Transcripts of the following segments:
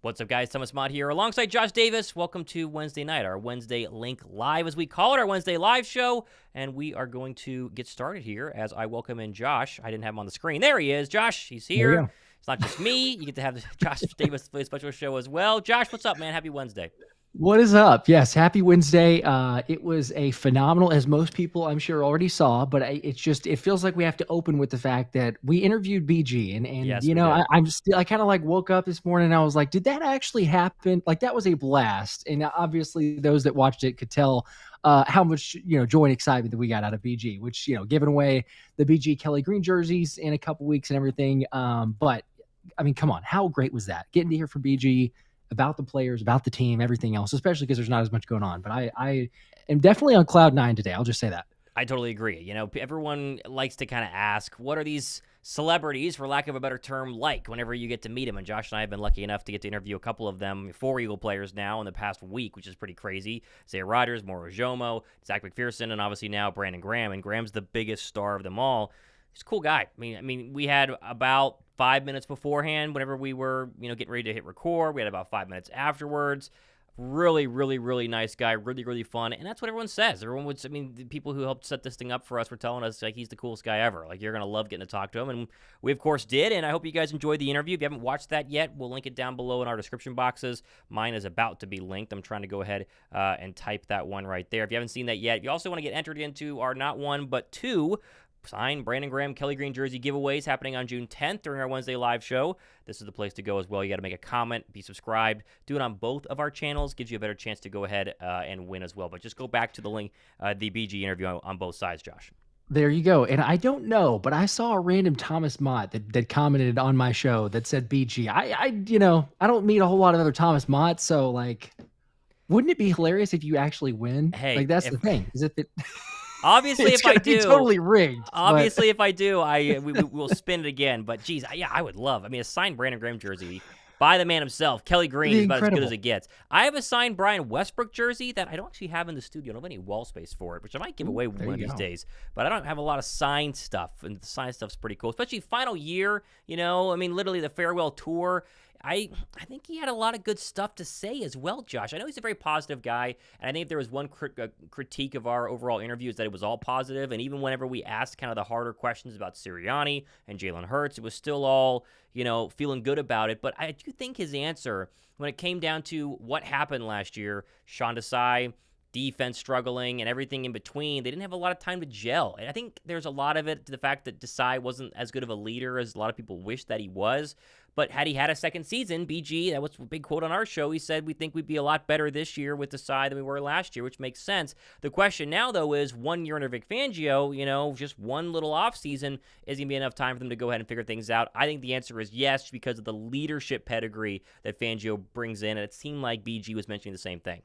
What's up, guys? Thomas Mott here alongside Josh Davis. Welcome to Wednesday night, our Wednesday Link Live, as we call it, our Wednesday live show. And we are going to get started here as I welcome in Josh. I didn't have him on the screen. There he is. Josh, he's here. It's not just me. You get to have Josh Davis play a special show as well. Josh, what's up, man? Happy Wednesday. What is up? Yes, happy Wednesday. It was a phenomenal, as most people I'm sure already saw, but it feels like we have to open with the fact that we interviewed BG and Yes, you know, I kind of like woke up this morning and I was like, did that actually happen? Like that was a blast. And obviously those that watched it could tell how much, joy and excitement that we got out of BG, which, giving away the BG Kelee green jerseys in a couple weeks and everything. But I mean, come on, how great was that? Getting to hear from BG about the players, about the team, everything else, especially because there's not as much going on. But I am definitely on cloud nine today. I'll just say that. I totally agree. Everyone likes to kind of ask, what are these celebrities, for lack of a better term, like whenever you get to meet them? And Josh and I have been lucky enough to get to interview a couple of them, 4 Eagle players now in the past week, which is pretty crazy. Zay Rodgers, Moro Jomo, Zach McPherson, and obviously now Brandon Graham. And Graham's the biggest star of them all. He's a cool guy. I mean, we had about 5 minutes beforehand, whenever we were, getting ready to hit record. We had about 5 minutes afterwards. Really, really, really nice guy. Really, really fun. And that's what everyone says. The people who helped set this thing up for us were telling us, like, he's the coolest guy ever. Like, you're going to love getting to talk to him. And we, of course, did. And I hope you guys enjoyed the interview. If you haven't watched that yet, we'll link it down below in our description boxes. Mine is about to be linked. I'm trying to go ahead and type that one right there. If you haven't seen that yet, if you also want to get entered into our not one, but two signed Brandon Graham Kelee green jersey giveaways happening on June 10th during our Wednesday live show. This is the place to go as well. You got to make a comment, be subscribed, do it on both of our channels. Gives you a better chance to go ahead and win as well. But just go back to the link, the BG interview on both sides, Josh. There you go. And I don't know, but I saw a random Thomas Mott that commented on my show that said BG. I don't meet a whole lot of other Thomas Mott, so like, wouldn't it be hilarious if you actually win? Hey, like that's the thing. Is it that? Obviously, if I do, totally rigged. Obviously, if I do, we'll spin it again. But geez, I would love. I mean, a signed Brandon Graham jersey by the man himself, Kelee Green, is about as good as it gets. I have a signed Brian Westbrook jersey that I don't actually have in the studio. I don't have any wall space for it, which I might give away one of these days. But I don't have a lot of signed stuff, and the signed stuff's pretty cool, especially final year. Literally the farewell tour. I think he had a lot of good stuff to say as well, Josh. I know he's a very positive guy, and I think if there was one critique of our overall interview is that it was all positive, and even whenever we asked kind of the harder questions about Sirianni and Jaylen Hurts, it was still all, feeling good about it. But I do think his answer, when it came down to what happened last year, Sean Desai, defense struggling, and everything in between, they didn't have a lot of time to gel. And I think there's a lot of it to the fact that Desai wasn't as good of a leader as a lot of people wish that he was. But had he had a second season, BG, that was a big quote on our show, he said, we think we'd be a lot better this year with Desai than we were last year, which makes sense. The question now, though, is 1 year under Vic Fangio, just one little offseason, is going to be enough time for them to go ahead and figure things out? I think the answer is yes, because of the leadership pedigree that Fangio brings in, and it seemed like BG was mentioning the same thing.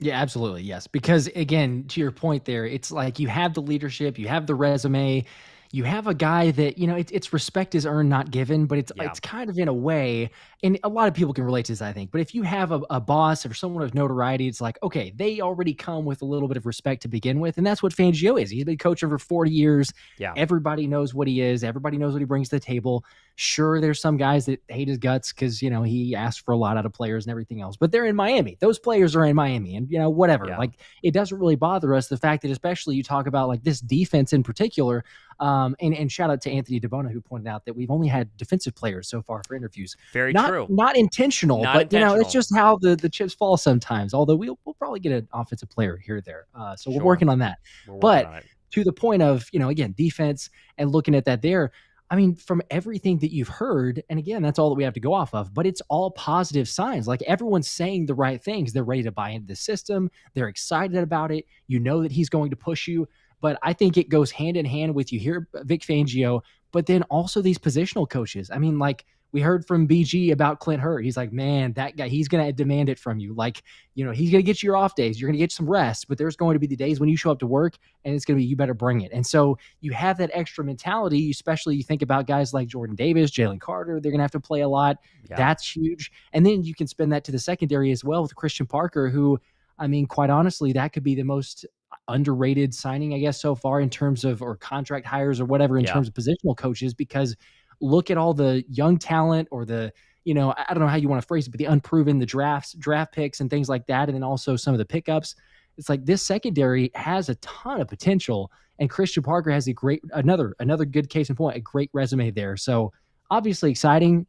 Yeah, absolutely. Yes. Because again, to your point there, it's like you have the leadership, you have the resume, you have a guy that, it's respect is earned, not given, but it's kind of in a way, and a lot of people can relate to this, I think, but if you have a boss or someone of notoriety, it's like, okay, they already come with a little bit of respect to begin with. And that's what Fangio is. He's been coaching for 40 years. Yeah. Everybody knows what he is. Everybody knows what he brings to the table. Sure, there's some guys that hate his guts because, he asked for a lot out of players and everything else, but they're in Miami. Those players are in Miami, and, whatever. Yeah. Like, it doesn't really bother us. The fact that especially you talk about like this defense in particular, and shout out to Anthony DeBona, who pointed out that we've only had defensive players so far for interviews. Very true. Not intentional, but it's just how the chips fall sometimes. Although we'll probably get an offensive player here or there. So we're working on that. But to the point of, again, defense and looking at that there, I mean, from everything that you've heard, and again, that's all that we have to go off of, but it's all positive signs. Like everyone's saying the right things. They're ready to buy into the system. They're excited about it. You know that he's going to push you. But I think it goes hand in hand with you hear Vic Fangio, but then also these positional coaches. I mean, like we heard from BG about Clint Hurt. He's like, man, that guy, he's going to demand it from you. Like, he's going to get you your off days. You're going to get some rest, but there's going to be the days when you show up to work and it's going to be, you better bring it. And so you have that extra mentality, especially you think about guys like Jordan Davis, Jalen Carter, they're going to have to play a lot. Yeah. That's huge. And then you can spend that to the secondary as well with Christian Parker, who, I mean, quite honestly, that could be the most underrated signing, I guess, so far in terms of, or contract hires or whatever, in terms of positional coaches, because look at all the young talent or the, I don't know how you want to phrase it, but the unproven, the draft picks and things like that. And then also some of the pickups. It's like this secondary has a ton of potential, and Christian Parker has another good case in point, a great resume there. So obviously exciting.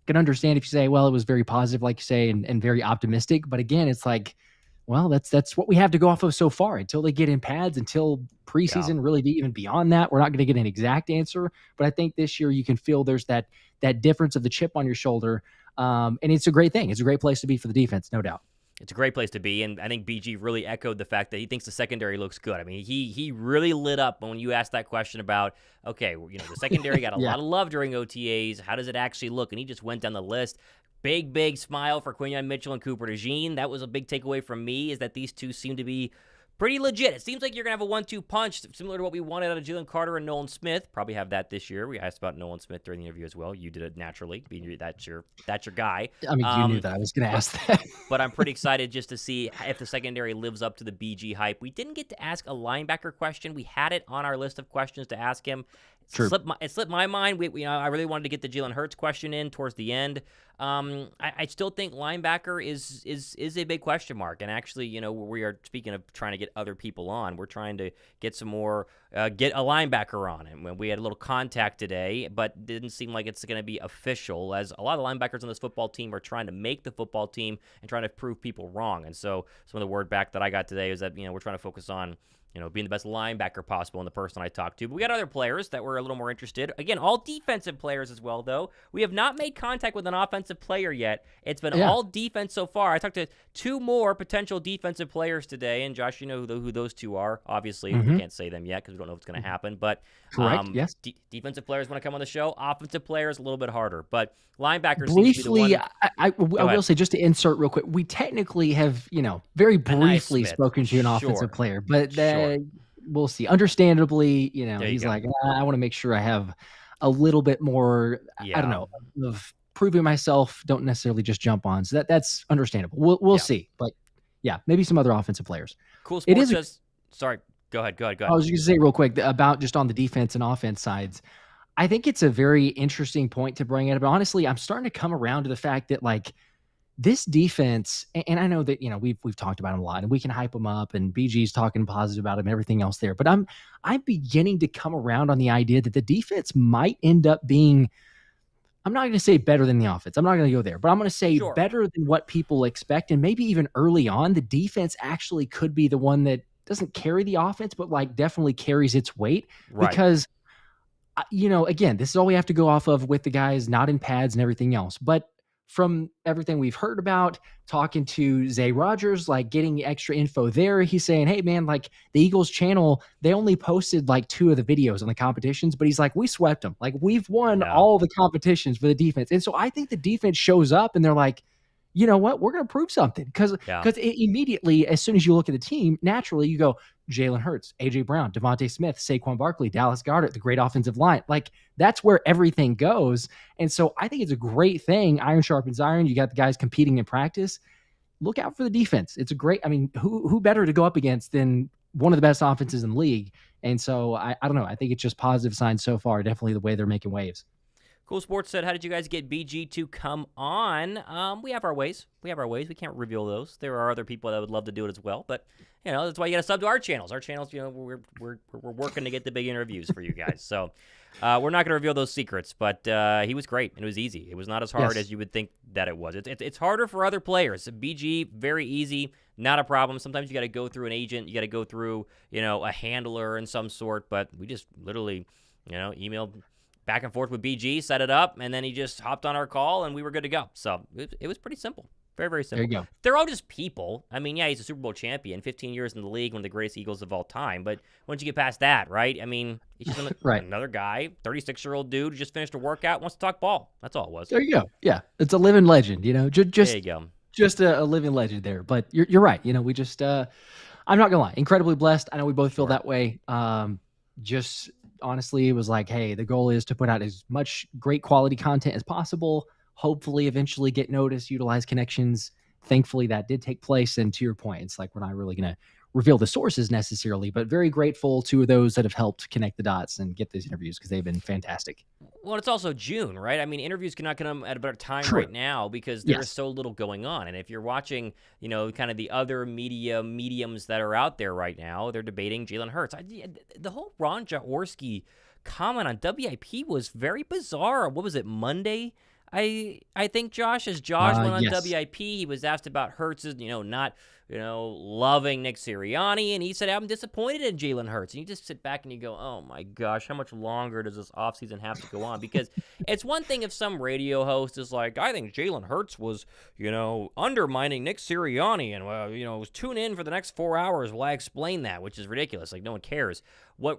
Can understand if you say, well, it was very positive, like you say, and very optimistic. But again, it's like, well, that's what we have to go off of so far until they get in pads, until preseason, really even beyond that. We're not going to get an exact answer, but I think this year you can feel there's that difference of the chip on your shoulder. And it's a great thing. It's a great place to be for the defense, no doubt. It's a great place to be, and I think BG really echoed the fact that he thinks the secondary looks good. I mean, he really lit up when you asked that question about, okay, the secondary got a lot of love during OTAs. How does it actually look? And he just went down the list. Big smile for Quinyon Mitchell and Cooper Dejean. That was a big takeaway from me, is that these two seem to be pretty legit. It seems like you're going to have a 1-2 punch, similar to what we wanted out of Jalen Carter and Nolan Smith. Probably have that this year. We asked about Nolan Smith during the interview as well. You did it naturally. That's your guy. I mean, you knew that I was going to ask that. But I'm pretty excited just to see if the secondary lives up to the BG hype. We didn't get to ask a linebacker question. We had it on our list of questions to ask him. It slipped my mind. I really wanted to get the Jaylen Hurts question in towards the end. I still think linebacker is a big question mark. And actually, we are, speaking of trying to get other people on, we're trying to get some more, get a linebacker on. And we had a little contact today, but didn't seem like it's going to be official, as a lot of linebackers on this football team are trying to make the football team and trying to prove people wrong. And so some of the word back that I got today is that, we're trying to focus on being the best linebacker possible in the person I talked to. But we got other players that were a little more interested. Again, all defensive players as well, though. We have not made contact with an offensive player yet. It's been all defense so far. I talked to two more potential defensive players today, and Josh, you know who those two are. Obviously, we can't say them yet because we don't know what's going to happen. But correct, yes. Defensive players want to come on the show. Offensive players a little bit harder, but linebackers. Briefly, I will say, just to insert real quick, we technically have very briefly spoken to an offensive player, but we'll see. Understandably, he's like, I want to make sure I have a little bit more. I don't know, of proving myself. Don't necessarily just jump on. So that's understandable. We'll see, but maybe some other offensive players. Cool Sports says. Sorry, go ahead. I was going to say real quick about just on the defense and offense sides. I think it's a very interesting point to bring up. But honestly, I'm starting to come around to the fact that this defense, and I know that we've talked about him a lot, and we can hype him up, and BG's talking positive about him, and everything else there. But I'm beginning to come around on the idea that the defense might end up being, I'm not going to say better than the offense. I'm not going to go there, but I'm going to say better than what people expect, and maybe even early on, the defense actually could be the one that doesn't carry the offense, but definitely carries its weight, because again, this is all we have to go off of with the guys not in pads and everything else. But from everything we've heard about, talking to Zay Rodgers, getting extra info there, he's saying, hey man, the Eagles channel, they only posted 2 of the videos on the competitions, but he's like, we swept them. We've won all the competitions for the defense. And so I think the defense shows up and they're like, you know what? We're going to prove something, because immediately, as soon as you look at the team, naturally you go Jalen Hurts, AJ Brown, Devontae Smith, Saquon Barkley, Dallas Goedert, the great offensive line. That's where everything goes. And so I think it's a great thing. Iron sharpens iron. You got the guys competing in practice. Look out for the defense. It's a great, who better to go up against than one of the best offenses in the league? And so I don't know. I think it's just positive signs so far. Definitely the way they're making waves. Cool Sports said, how did you guys get BG to come on? We have our ways. We can't reveal those. There are other people that would love to do it as well, but that's why you got to sub to our channels. Our channels, we're working to get the big interviews for you guys. So we're not going to reveal those secrets, but he was great and it was easy. It was not as hard as you would think that it was. It's harder for other players. BG, very easy, not a problem. Sometimes you got to go through an agent, you got to go through a handler in some sort, but we just literally emailed back and forth with BG, set it up, and then he just hopped on our call, and we were good to go. So it was pretty simple. Very, very simple. There you go. They're all just people. He's a Super Bowl champion, 15 years in the league, one of the greatest Eagles of all time. But once you get past that, right? He's just another guy, 36-year-old dude who just finished a workout, wants to talk ball. That's all it was. There you go. Yeah, it's a living legend, Just, there you go. Just a living legend there. But you're right. We just, I'm not going to lie, incredibly blessed. I know we both feel that way. Just honestly, it was hey, the goal is to put out as much great quality content as possible. Hopefully, eventually get noticed, utilize connections. Thankfully, that did take place. And to your point, it's we're not really going to reveal the sources necessarily, but very grateful to those that have helped connect the dots and get these interviews because they've been fantastic. Well, it's also June, right? I mean, interviews cannot come at a better time True. right now because there is so little going on. And if you're watching, kind of the other mediums that are out there right now, they're debating Jalen Hurts. The whole Ron Jaworski comment on WIP was very bizarre. What was it, Monday? I think Josh went on WIP, he was asked about Hurts' not loving Nick Sirianni, and he said, I'm disappointed in Jalen Hurts. And you just sit back and you go, oh my gosh, how much longer does this offseason have to go on? Because it's one thing if some radio host is like, I think Jalen Hurts was, undermining Nick Sirianni, and, was tune in for the next 4 hours while I explain that, which is ridiculous. Like, no one cares. When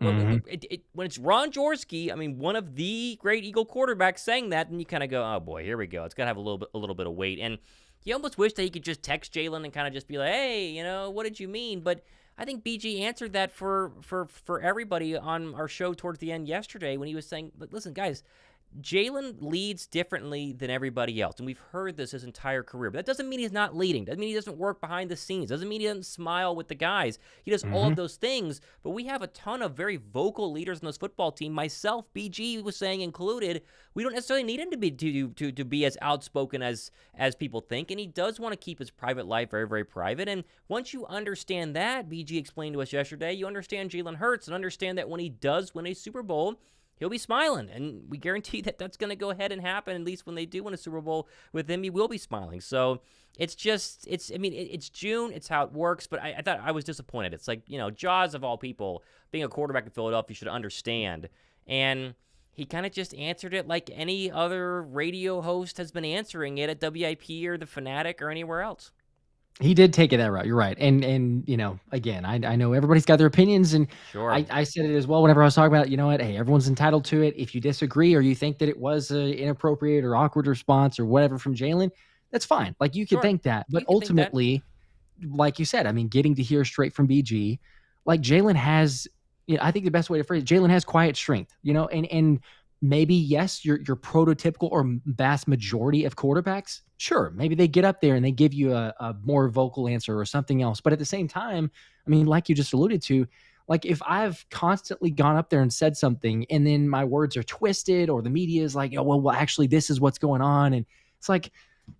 it's Ron Jaworski, I mean, one of the great Eagle quarterbacks saying that, and you kind of go, oh boy, here we go. It's got to have a little bit of weight. And you almost wish that he could just text Jalen and kind of just be like, hey, what did you mean? But I think BG answered that for everybody on our show towards the end yesterday when he was saying, but listen, guys, Jalen leads differently than everybody else, and we've heard this his entire career. But that doesn't mean he's not leading. Doesn't mean he doesn't work behind the scenes. Doesn't mean he doesn't smile with the guys. He does all of those things. But we have a ton of very vocal leaders on this football team. Myself, BG was saying included. We don't necessarily need him to be as outspoken as people think, and he does want to keep his private life very, very private. And once you understand that, BG explained to us yesterday, you understand Jalen Hurts and understand that when he does win a Super Bowl, he'll be smiling, and we guarantee that that's going to go ahead and happen. At least when they do win a Super Bowl with him, he will be smiling. So it's June. It's how it works. But I thought I was disappointed. It's like, Jaws of all people, being a quarterback in Philadelphia, should understand. And he kind of just answered it like any other radio host has been answering it at WIP or The Fanatic or anywhere else. He did take it that route. You're right. And again, I know everybody's got their opinions, and sure. I said it as well whenever I was talking about, hey, everyone's entitled to it. If you disagree or you think that it was an inappropriate or awkward response or whatever from Jalen, that's fine. Like, you could think that. But ultimately, like you said, I mean, getting to hear straight from BG, like Jalen has, I think the best way to phrase it, Jalen has quiet strength, and maybe, yes, your prototypical or vast majority of quarterbacks, sure, maybe they get up there and they give you a more vocal answer or something else. But at the same time, I mean, like you just alluded to, like if I've constantly gone up there and said something and then my words are twisted or the media is like, oh, well, actually, this is what's going on. And it's like,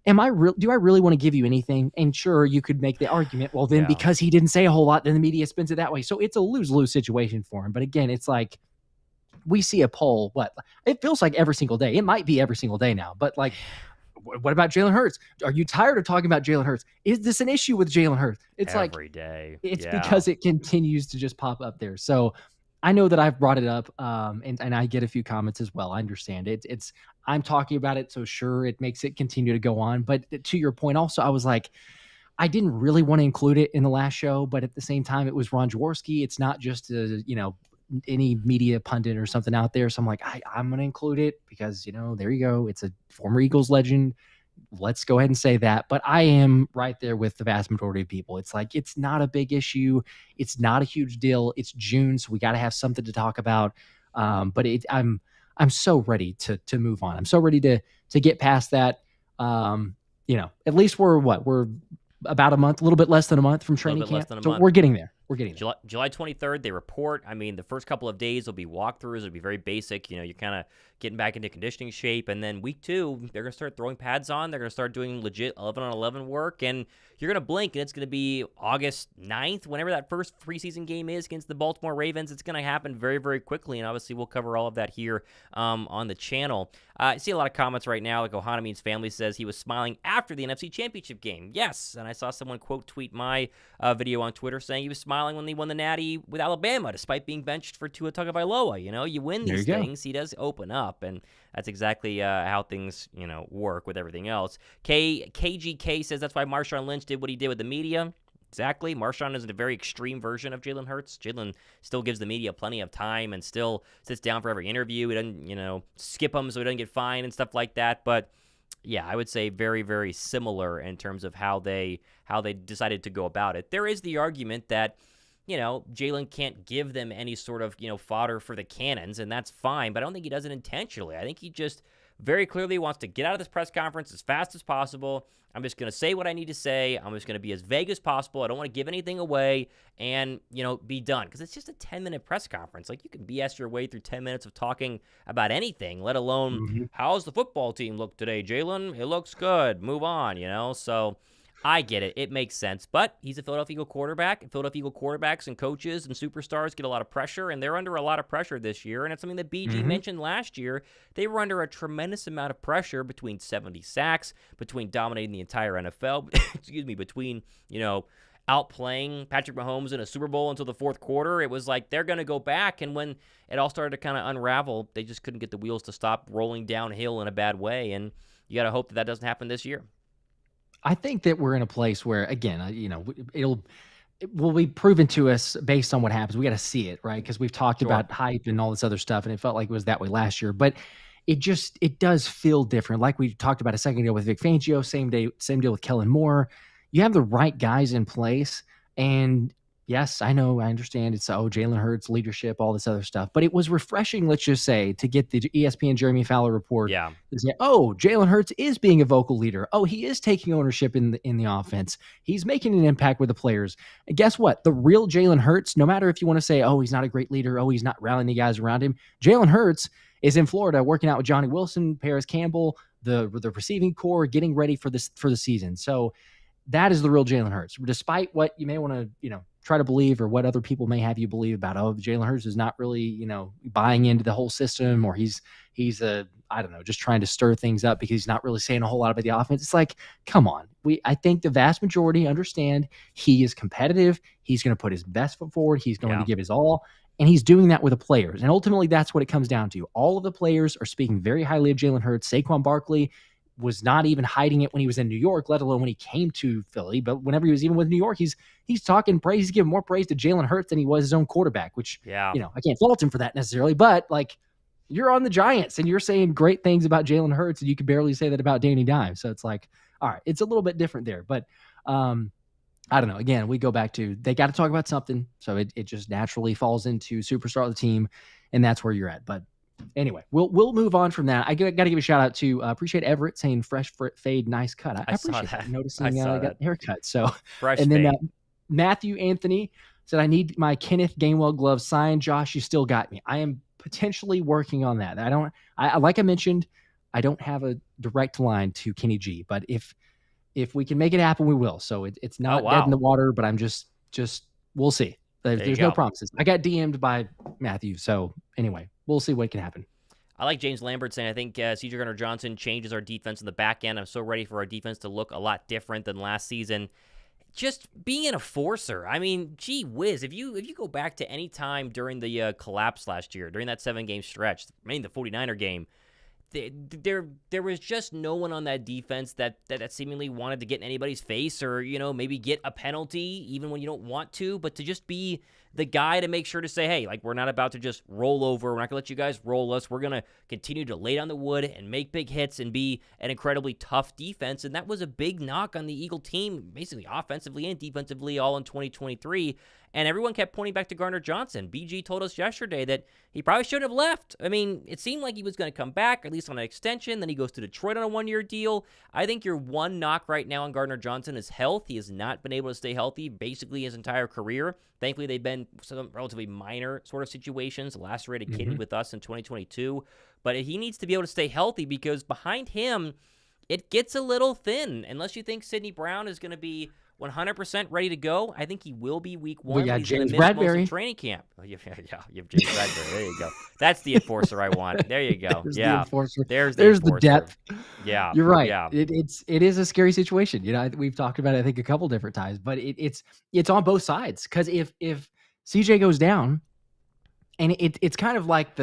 do I really want to give you anything? And sure, you could make the argument, well, then because he didn't say a whole lot, then the media spins it that way. So it's a lose-lose situation for him. But again, it's like, we see a poll, it feels like every single day. It might be every single day now, but like, what about Jalen Hurts? Are you tired of talking about Jalen Hurts? Is this an issue with Jalen Hurts? It's every day. It's because it continues to just pop up there. So I know that I've brought it up, and I get a few comments as well. I understand it. I'm talking about it, so sure, it makes it continue to go on. But to your point also, I was like, I didn't really want to include it in the last show, but at the same time, it was Ron Jaworski. It's not just any media pundit or something out there. So I'm like, I'm going to include it because, there you go. It's a former Eagles legend. Let's go ahead and say that. But I am right there with the vast majority of people. It's like, it's not a big issue. It's not a huge deal. It's June, so we got to have something to talk about. But I'm so ready to move on. I'm so ready to get past that. At least we're about a month, a little bit less than a month from training camp. So we're getting there. July 23rd, they report. I mean, the first couple of days will be walkthroughs. It'll be very basic. You're kind of getting back into conditioning shape. And then week 2, they're going to start throwing pads on. They're going to start doing legit 11-on-11 work. And you're going to blink, and it's going to be August 9th, whenever that first preseason game is against the Baltimore Ravens. It's going to happen very, very quickly. And obviously, we'll cover all of that here on the channel. I see a lot of comments right now. Like Ohanami's family says he was smiling after the NFC Championship game. Yes. And I saw someone quote tweet my video on Twitter saying he was smiling when they won the Natty with Alabama, despite being benched for Tua Tagovailoa. You win these things, he does open up, and that's exactly how things work with everything else. KGK says that's why Marshawn Lynch did what he did with the media. Exactly. Marshawn is a very extreme version of Jalen Hurts. Jalen still gives the media plenty of time and still sits down for every interview. He doesn't, skip them so he doesn't get fined and stuff like that. But yeah, I would say very, very similar in terms of how they decided to go about it. There is the argument that Jalen can't give them any sort of, fodder for the cannons, and that's fine, but I don't think he does it intentionally. I think he just very clearly wants to get out of this press conference as fast as possible. I'm just going to say what I need to say. I'm just going to be as vague as possible. I don't want to give anything away and, be done. Because it's just a 10-minute press conference. Like, you can BS your way through 10 minutes of talking about anything, let alone, how's the football team look today, Jalen? It looks good. Move on, So I get it. It makes sense. But he's a Philadelphia Eagle quarterback. Philadelphia Eagle quarterbacks and coaches and superstars get a lot of pressure, and they're under a lot of pressure this year. And it's something that BG mentioned last year. They were under a tremendous amount of pressure between 70 sacks, between dominating the entire NFL, between, outplaying Patrick Mahomes in a Super Bowl until the fourth quarter. It was like they're going to go back, and when it all started to kind of unravel, they just couldn't get the wheels to stop rolling downhill in a bad way. And you got to hope that doesn't happen this year. I think that we're in a place where, again, it will be proven to us based on what happens. We got to see it, right? Because we've talked about hype and all this other stuff, and it felt like it was that way last year. But it does feel different. Like we talked about a second ago with Vic Fangio, same deal with Kellen Moore. You have the right guys in place, and yes, I know, I understand it's Jaylen Hurts, leadership, all this other stuff. But it was refreshing, let's just say, to get the ESPN Jeremy Fowler report. Yeah. Say, Jaylen Hurts is being a vocal leader. He is taking ownership in the offense. He's making an impact with the players. And guess what? The real Jaylen Hurts, no matter if you want to say, he's not a great leader, he's not rallying the guys around him, Jaylen Hurts is in Florida working out with Johnny Wilson, Paris Campbell, the receiving core, getting ready for the season. So that is the real Jaylen Hurts. Despite what you may want to, try to believe, or what other people may have you believe about, Jaylen Hurts is not really, buying into the whole system, or he's just trying to stir things up because he's not really saying a whole lot about the offense. It's like, come on. I think the vast majority understand he is competitive. He's going to put his best foot forward. He's going to give his all. And he's doing that with the players. And ultimately, that's what it comes down to. All of the players are speaking very highly of Jalen Hurts. Saquon Barkley was not even hiding it when he was in New York, let alone when he came to Philly. But whenever he was even with New York, he's talking praise. He's giving more praise to Jalen Hurts than he was his own quarterback, which, I can't fault him for that necessarily. But, you're on the Giants, and you're saying great things about Jalen Hurts, and you can barely say that about Danny Dimes. So it's like, all right, it's a little bit different there. But I don't know. Again, we go back to they got to talk about something. So it just naturally falls into superstar of the team, and that's where you're at. But anyway, we'll move on from that. I got to give a shout out to appreciate Everett saying fresh fade, nice cut. I appreciate that. Noticing I got the haircut. So fresh. And then Matthew Anthony said, I need my Kenneth Gainwell glove signed. Josh, you still got me. I am potentially working on that. I like I mentioned, I don't have a direct line to Kenny G, but if we can make it happen, we will. So it's not dead in the water, but I'm just we'll see. There's no promises. I got DM'd by Matthew. So anyway, we'll see what can happen. I like James Lambert saying, I think CJ Gardner-Johnson changes our defense in the back end. I'm so ready for our defense to look a lot different than last season. Just being an enforcer. I mean, gee whiz, if you go back to any time during the collapse last year, during that 7-game stretch, the 49er game, there was just no one on that defense that seemingly wanted to get in anybody's face, or maybe get a penalty even when you don't want to, but to just be the guy to make sure to say, hey, we're not about to just roll over. We're not gonna let you guys roll us. We're gonna continue to lay down the wood and make big hits and be an incredibly tough defense. And that was a big knock on the Eagle team, basically offensively and defensively, all in 2023. And everyone kept pointing back to Gardner-Johnson. BG told us yesterday that he probably shouldn't have left. I mean, it seemed like he was going to come back, at least on an extension. Then he goes to Detroit on a 1-year deal. I think your one knock right now on Gardner-Johnson is health. He has not been able to stay healthy basically his entire career. Thankfully, they've been some relatively minor sort of situations. Lacerated kidney with us in 2022. But he needs to be able to stay healthy, because behind him, it gets a little thin. Unless you think Sidney Brown is going to be 100% ready to go. I think he will be week 1. We got JamesBradberry training camp. You have JamesBradberry. There you go. That's the enforcer I want. There you go. There's the enforcer. There's the depth. Yeah, you're right. Yeah. It is a scary situation. We've talked about it, I think, a couple different times, but it's on both sides, because if CJ goes down, and it's kind of like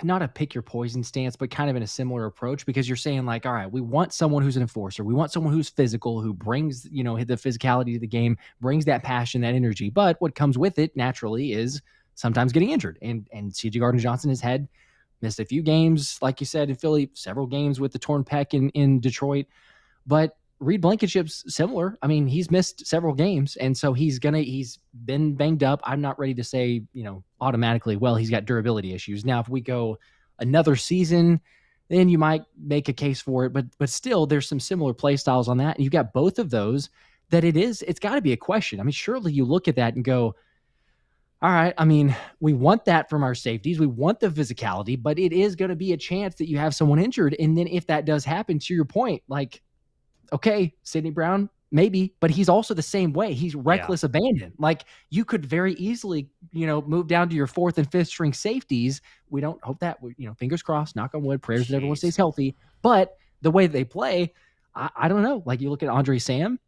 not a pick your poison stance, but kind of in a similar approach, because you're saying all right, we want someone who's an enforcer. We want someone who's physical, who brings, the physicality to the game, brings that passion, that energy. But what comes with it naturally is sometimes getting injured. And CJ Gardner-Johnson has missed a few games, like you said, in Philly, several games with the torn pec in Detroit. But Reed Blankenship's similar. I mean, he's missed several games, and so he's been banged up. I'm not ready to say, automatically, well, he's got durability issues. Now, if we go another season, then you might make a case for it. But still, there's some similar play styles on that. And you've got both of those that it's got to be a question. I mean, surely you look at that and go, all right, I mean, we want that from our safeties. We want the physicality, but it is going to be a chance that you have someone injured. And then if that does happen, to your point, like, okay, Sidney Brown, maybe, but he's also the same way. He's reckless abandon. Like, you could very easily, move down to your 4th and 5th string safeties. We don't hope that, fingers crossed, knock on wood, prayers that everyone stays healthy. But the way they play, I don't know. Like, you look at Andre Sam,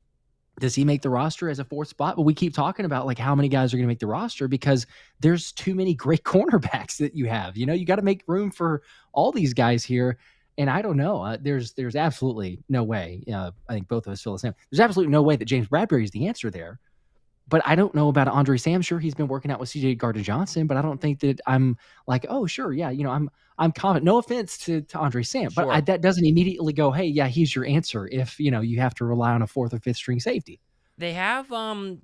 does he make the roster as a 4th spot? But we keep talking about like how many guys are going to make the roster because there's too many great cornerbacks that you have. You got to make room for all these guys here. And I don't know. There's absolutely no way. I think both of us feel the same. There's absolutely no way that James Bradberry is the answer there. But I don't know about Andre Sam. Sure, he's been working out with CJ Gardner-Johnson, but I don't think that I'm like, oh, sure, yeah, I'm confident. No offense to Andre Sam, but that doesn't immediately go, hey, yeah, he's your answer if you have to rely on a 4th or 5th string safety. They have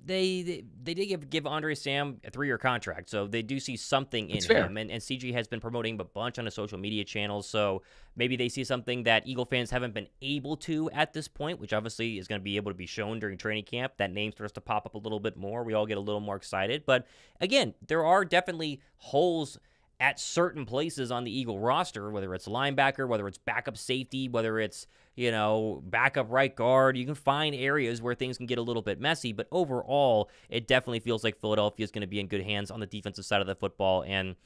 they did give Andre Sam a 3-year contract, so they do see something in him. And CG has been promoting a bunch on his social media channels, so maybe they see something that Eagle fans haven't been able to at this point, which obviously is going to be able to be shown during training camp. That name starts to pop up a little bit more. We all get a little more excited. But again, there are definitely holes at certain places on the Eagle roster, whether it's linebacker, whether it's backup safety, whether it's, backup right guard. You can find areas where things can get a little bit messy, but overall, it definitely feels like Philadelphia is going to be in good hands on the defensive side of the football, and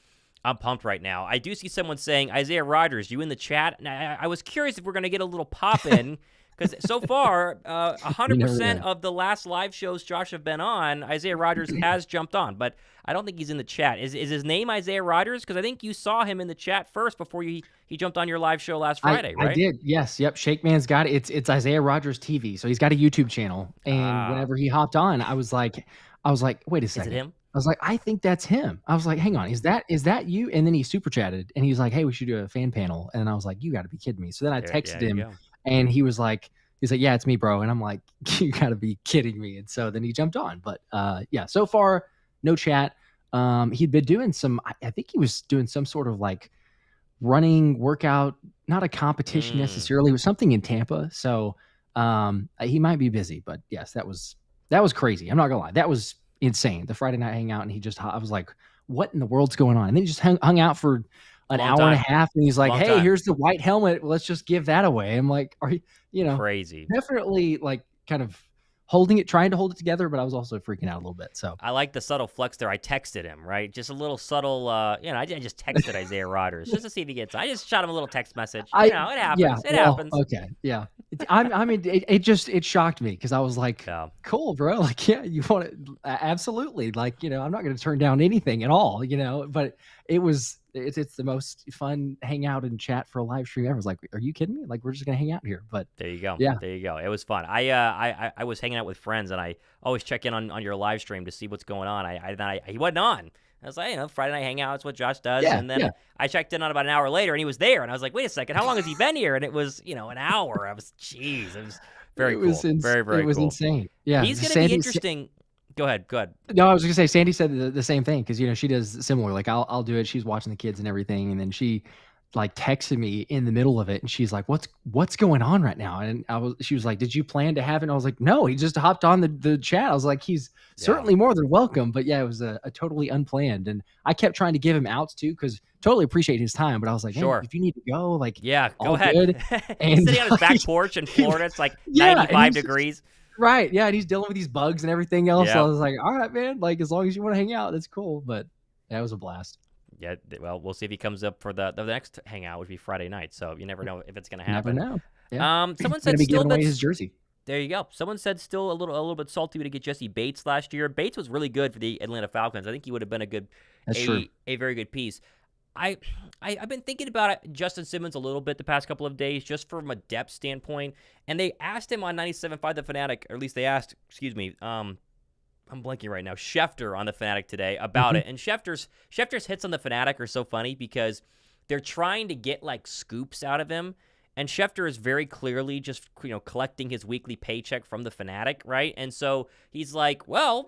I'm pumped right now. I do see someone saying, Isaiah Rodgers, you in the chat? And I was curious if we're going to get a little pop-in, because so far, 100% of the last live shows Josh have been on, Isaiah Rodgers has jumped on, but I don't think he's in the chat. Is his name Isaiah Rodgers? Because I think you saw him in the chat first before he jumped on your live show last Friday, right? I did, yes. Yep, Shake Man's got it. It's Isaiah Rodgers TV, so he's got a YouTube channel. And whenever he hopped on, I was like, wait a second. Is it him? I was like, I think that's him. I was like, hang on, is that you? And then he super chatted, and he was like, hey, we should do a fan panel. And I was like, you got to be kidding me. So then I texted him, and he was like, yeah, it's me, bro. And I'm like, you got to be kidding me. And so then he jumped on. But so far, no chat. He'd been doing I think he was doing some sort of like running workout, not a competition necessarily. It was something in Tampa. So he might be busy. But yes, that was crazy. I'm not going to lie. That was insane. The Friday night hangout. And I was like, what in the world's going on? And then he just hung out for an hour and a half, and he's like, hey, here's the white helmet. Let's just give that away. I'm like, are you, crazy. Definitely like kind of trying to hold it together, but I was also freaking out a little bit. So I like the subtle flex there. I texted him, right? Just a little subtle, I just texted Isaiah Rodgers just to see if he gets. I just shot him a little text message. It happens. Yeah, it happens. Okay, yeah. I mean, it shocked me because I was like, cool, bro. Like, yeah, you want it? Absolutely. Like, I'm not going to turn down anything at all, but it's the most fun hangout and chat for a live stream ever. I was like, are you kidding me? Like, we're just going to hang out here. But there you go. Yeah. There you go. It was fun. I was hanging out with friends, and I always check in on your live stream to see what's going on. He wasn't on. I was like, Friday night hangout, it's what Josh does. And then I checked in on about an hour later, and he was there. And I was like, wait a second, how long has he been here? And it was, an hour. I was, jeez. It was very cool. Very, very cool. It was insane. Yeah. He's going to be interesting. Go ahead. No, I was going to say, Sandy said the same thing because, she does similar. Like, I'll do it. She's watching the kids and everything. And then she like texted me in the middle of it, and she's like, what's going on right now? And she was like, did you plan to have it? And I was like, no, he just hopped on the chat. I was like, he's certainly more than welcome. But yeah, it was a totally unplanned. And I kept trying to give him outs too, because totally appreciate his time. But I was like, hey, if you need to go, like, go ahead. And he's sitting on his back porch in Florida. It's like 95 degrees. Right. Yeah. And he's dealing with these bugs and everything else. So I was like, all right, man, like, as long as you want to hang out, that's cool. But that was a blast. Yeah, well, we'll see if he comes up for the next hangout, which would be Friday night. So you never know if it's going to happen. Never know. Yeah. Someone said be giving away his jersey. There you go. Someone said still a little bit salty to get Jesse Bates last year. Bates was really good for the Atlanta Falcons. I think he would have been a very good piece. I've been thinking about Justin Simmons a little bit the past couple of days, just from a depth standpoint. And they asked him on 97.5 The Fanatic, or at least they asked, I'm blanking right now, Schefter on The Fanatic today about it. And Schefter's hits on The Fanatic are so funny because they're trying to get like scoops out of him. And Schefter is very clearly just, collecting his weekly paycheck from The Fanatic, right? And so he's like, well,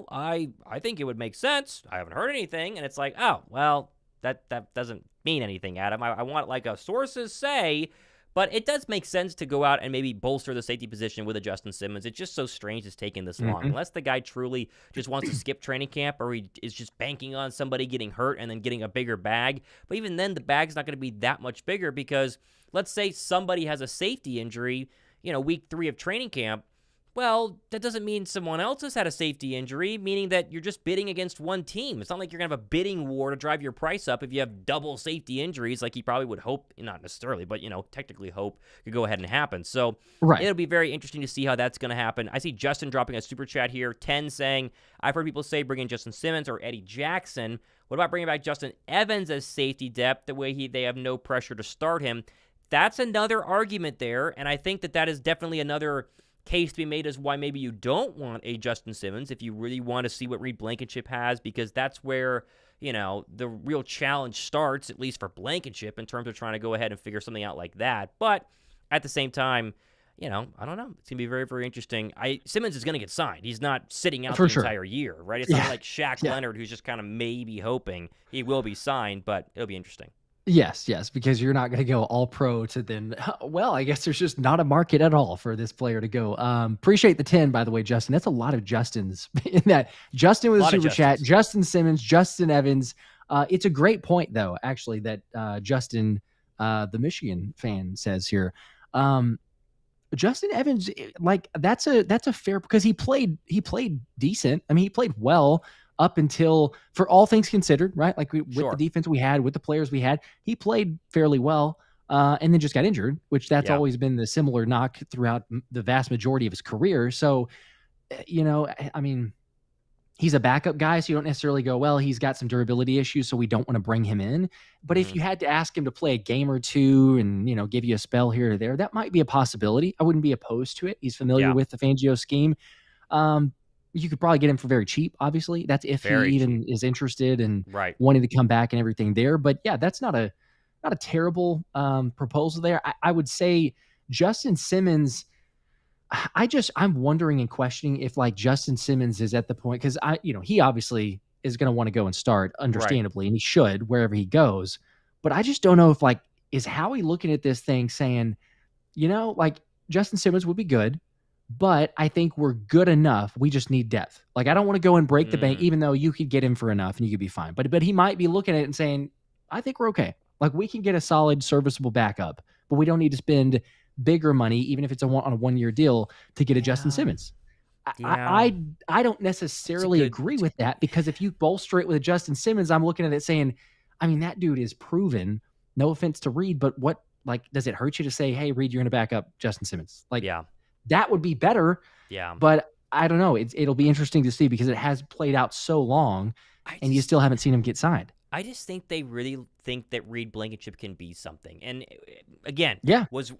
I think it would make sense. I haven't heard anything. And it's like, oh, well, that doesn't mean anything, Adam. I want like a sources say. But it does make sense to go out and maybe bolster the safety position with a Justin Simmons. It's just so strange it's taking this long. Unless the guy truly just wants to skip training camp or he is just banking on somebody getting hurt and then getting a bigger bag. But even then, the bag's not going to be that much bigger because let's say somebody has a safety injury, week 3 of training camp. Well, that doesn't mean someone else has had a safety injury, meaning that you're just bidding against one team. It's not like you're going to have a bidding war to drive your price up if you have double safety injuries like you probably would hope, not necessarily, but, technically hope could go ahead and happen. So It'll be very interesting to see how that's going to happen. I see Justin dropping a super chat here, 10 saying, I've heard people say bring in Justin Simmons or Eddie Jackson. What about bringing back Justin Evans as safety depth, the way they have no pressure to start him? That's another argument there, and I think that is definitely another case to be made as why maybe you don't want a Justin Simmons if you really want to see what Reed Blankenship has, because that's where, the real challenge starts, at least for Blankenship, in terms of trying to go ahead and figure something out like that. But at the same time, I don't know. It's going to be very, very interesting. Simmons is going to get signed. He's not sitting out entire year, right? It's not like Shaq Leonard, who's just kind of maybe hoping he will be signed, but it'll be interesting. Yes, because you're not going to go all pro to then, well, I guess there's just not a market at all for this player to go. Appreciate the 10, by the way, Justin. That's a lot of Justins in that. Justin with a super chat, Justin Simmons, Justin Evans. It's a great point, though, actually, that Justin, the Michigan fan, says here. Justin Evans, like that's a fair, because he played decent. I mean, he played well up until, for all things considered, right? Like with the defense we had, with the players we had, he played fairly well, and then just got injured, which that's always been the similar knock throughout the vast majority of his career. So, I mean, he's a backup guy, so you don't necessarily go, well, he's got some durability issues, so we don't want to bring him in. But if you had to ask him to play a game or two and, give you a spell here or there, that might be a possibility. I wouldn't be opposed to it. He's familiar with the Fangio scheme. You could probably get him for very cheap, obviously. That's if he even is interested and wanting to come back and everything there. But yeah, that's not a terrible proposal there. I would say Justin Simmons, I'm wondering and questioning if like Justin Simmons is at the point, because he obviously is going to want to go and start, understandably, and he should wherever he goes. But I just don't know if is Howie looking at this thing saying, Justin Simmons would be good, but I think we're good enough. We just need depth. Like, I don't want to go and break the bank, even though you could get him for enough and you could be fine. But he might be looking at it and saying, I think we're okay. Like, we can get a solid, serviceable backup, but we don't need to spend bigger money, even if it's on a 1-year deal, to get a Justin Simmons. I don't necessarily agree with that, because if you bolster it with a Justin Simmons, I'm looking at it saying, I mean, that dude is proven. No offense to Reed, but what, does it hurt you to say, hey, Reed, you're going to back up Justin Simmons? That would be better. Yeah. But I don't know. It'll be interesting to see, because it has played out so long and you still haven't seen him get signed. I just think they really think that Reed Blankenship can be something. And again, was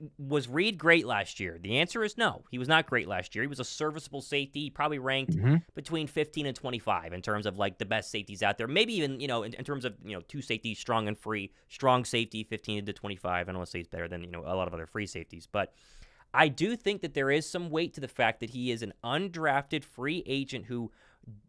Reed great last year? The answer is no. He was not great last year. He was a serviceable safety. He probably ranked between 15 and 25 in terms of the best safeties out there. Maybe even, in terms of, two safeties, strong and free, strong safety, 15 to 25. I don't want to say it's better than, a lot of other free safeties, but I do think that there is some weight to the fact that he is an undrafted free agent who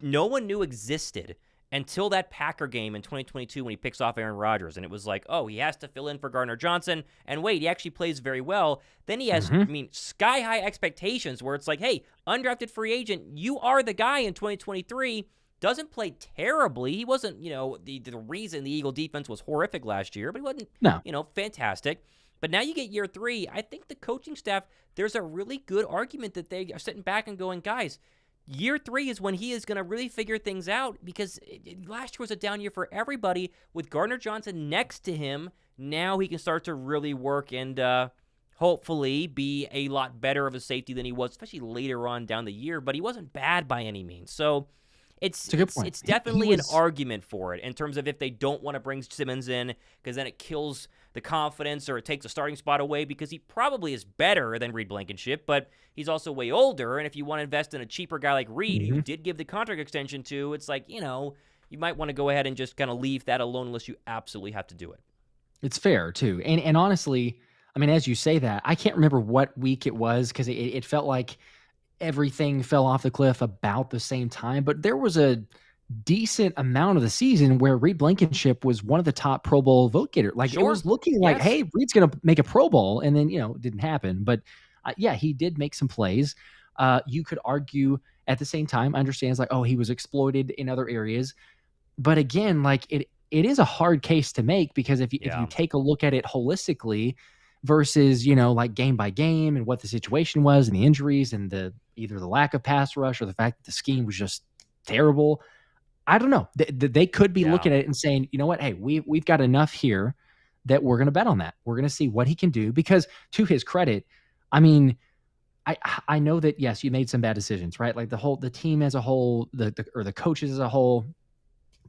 no one knew existed until that Packer game in 2022 when he picks off Aaron Rodgers. And it was like, oh, he has to fill in for Gardner-Johnson. And wait, he actually plays very well. Then he has, sky-high expectations where it's like, hey, undrafted free agent, you are the guy in 2023. Doesn't play terribly. He wasn't, the reason the Eagle defense was horrific last year, but he wasn't, fantastic. But now you get year 3. I think the coaching staff, there's a really good argument that they are sitting back and going, guys, year 3 is when he is going to really figure things out, because last year was a down year for everybody. With Gardner-Johnson next to him, now he can start to really work and hopefully be a lot better of a safety than he was, especially later on down the year. But he wasn't bad by any means. So it's a good point. It's definitely an argument for it in terms of if they don't want to bring Simmons in, because then it kills the confidence or it takes a starting spot away, because he probably is better than Reed Blankenship, but he's also way older. And if you want to invest in a cheaper guy like Reed, who did give the contract extension to, it's like, you might want to go ahead and just kind of leave that alone unless you absolutely have to do it. It's fair, too. And honestly, I mean, as you say that, I can't remember what week it was, because it felt like everything fell off the cliff about the same time. But there was a decent amount of the season where Reed Blankenship was one of the top Pro Bowl vote getter. Like it was looking like, hey, Reed's going to make a Pro Bowl. And then, it didn't happen. But yeah, he did make some plays. You could argue at the same time, I understand it's like, oh, he was exploited in other areas. But again, like it is a hard case to make because if you take a look at it holistically versus, like game by game and what the situation was and the injuries and either the lack of pass rush or the fact that the scheme was just terrible. I don't know. They could be looking at it and saying, you know what? Hey, we've got enough here that we're going to bet on that. We're going to see what he can do because to his credit, I mean, I know that, yes, you made some bad decisions, right? Like the team as a whole, the coaches as a whole,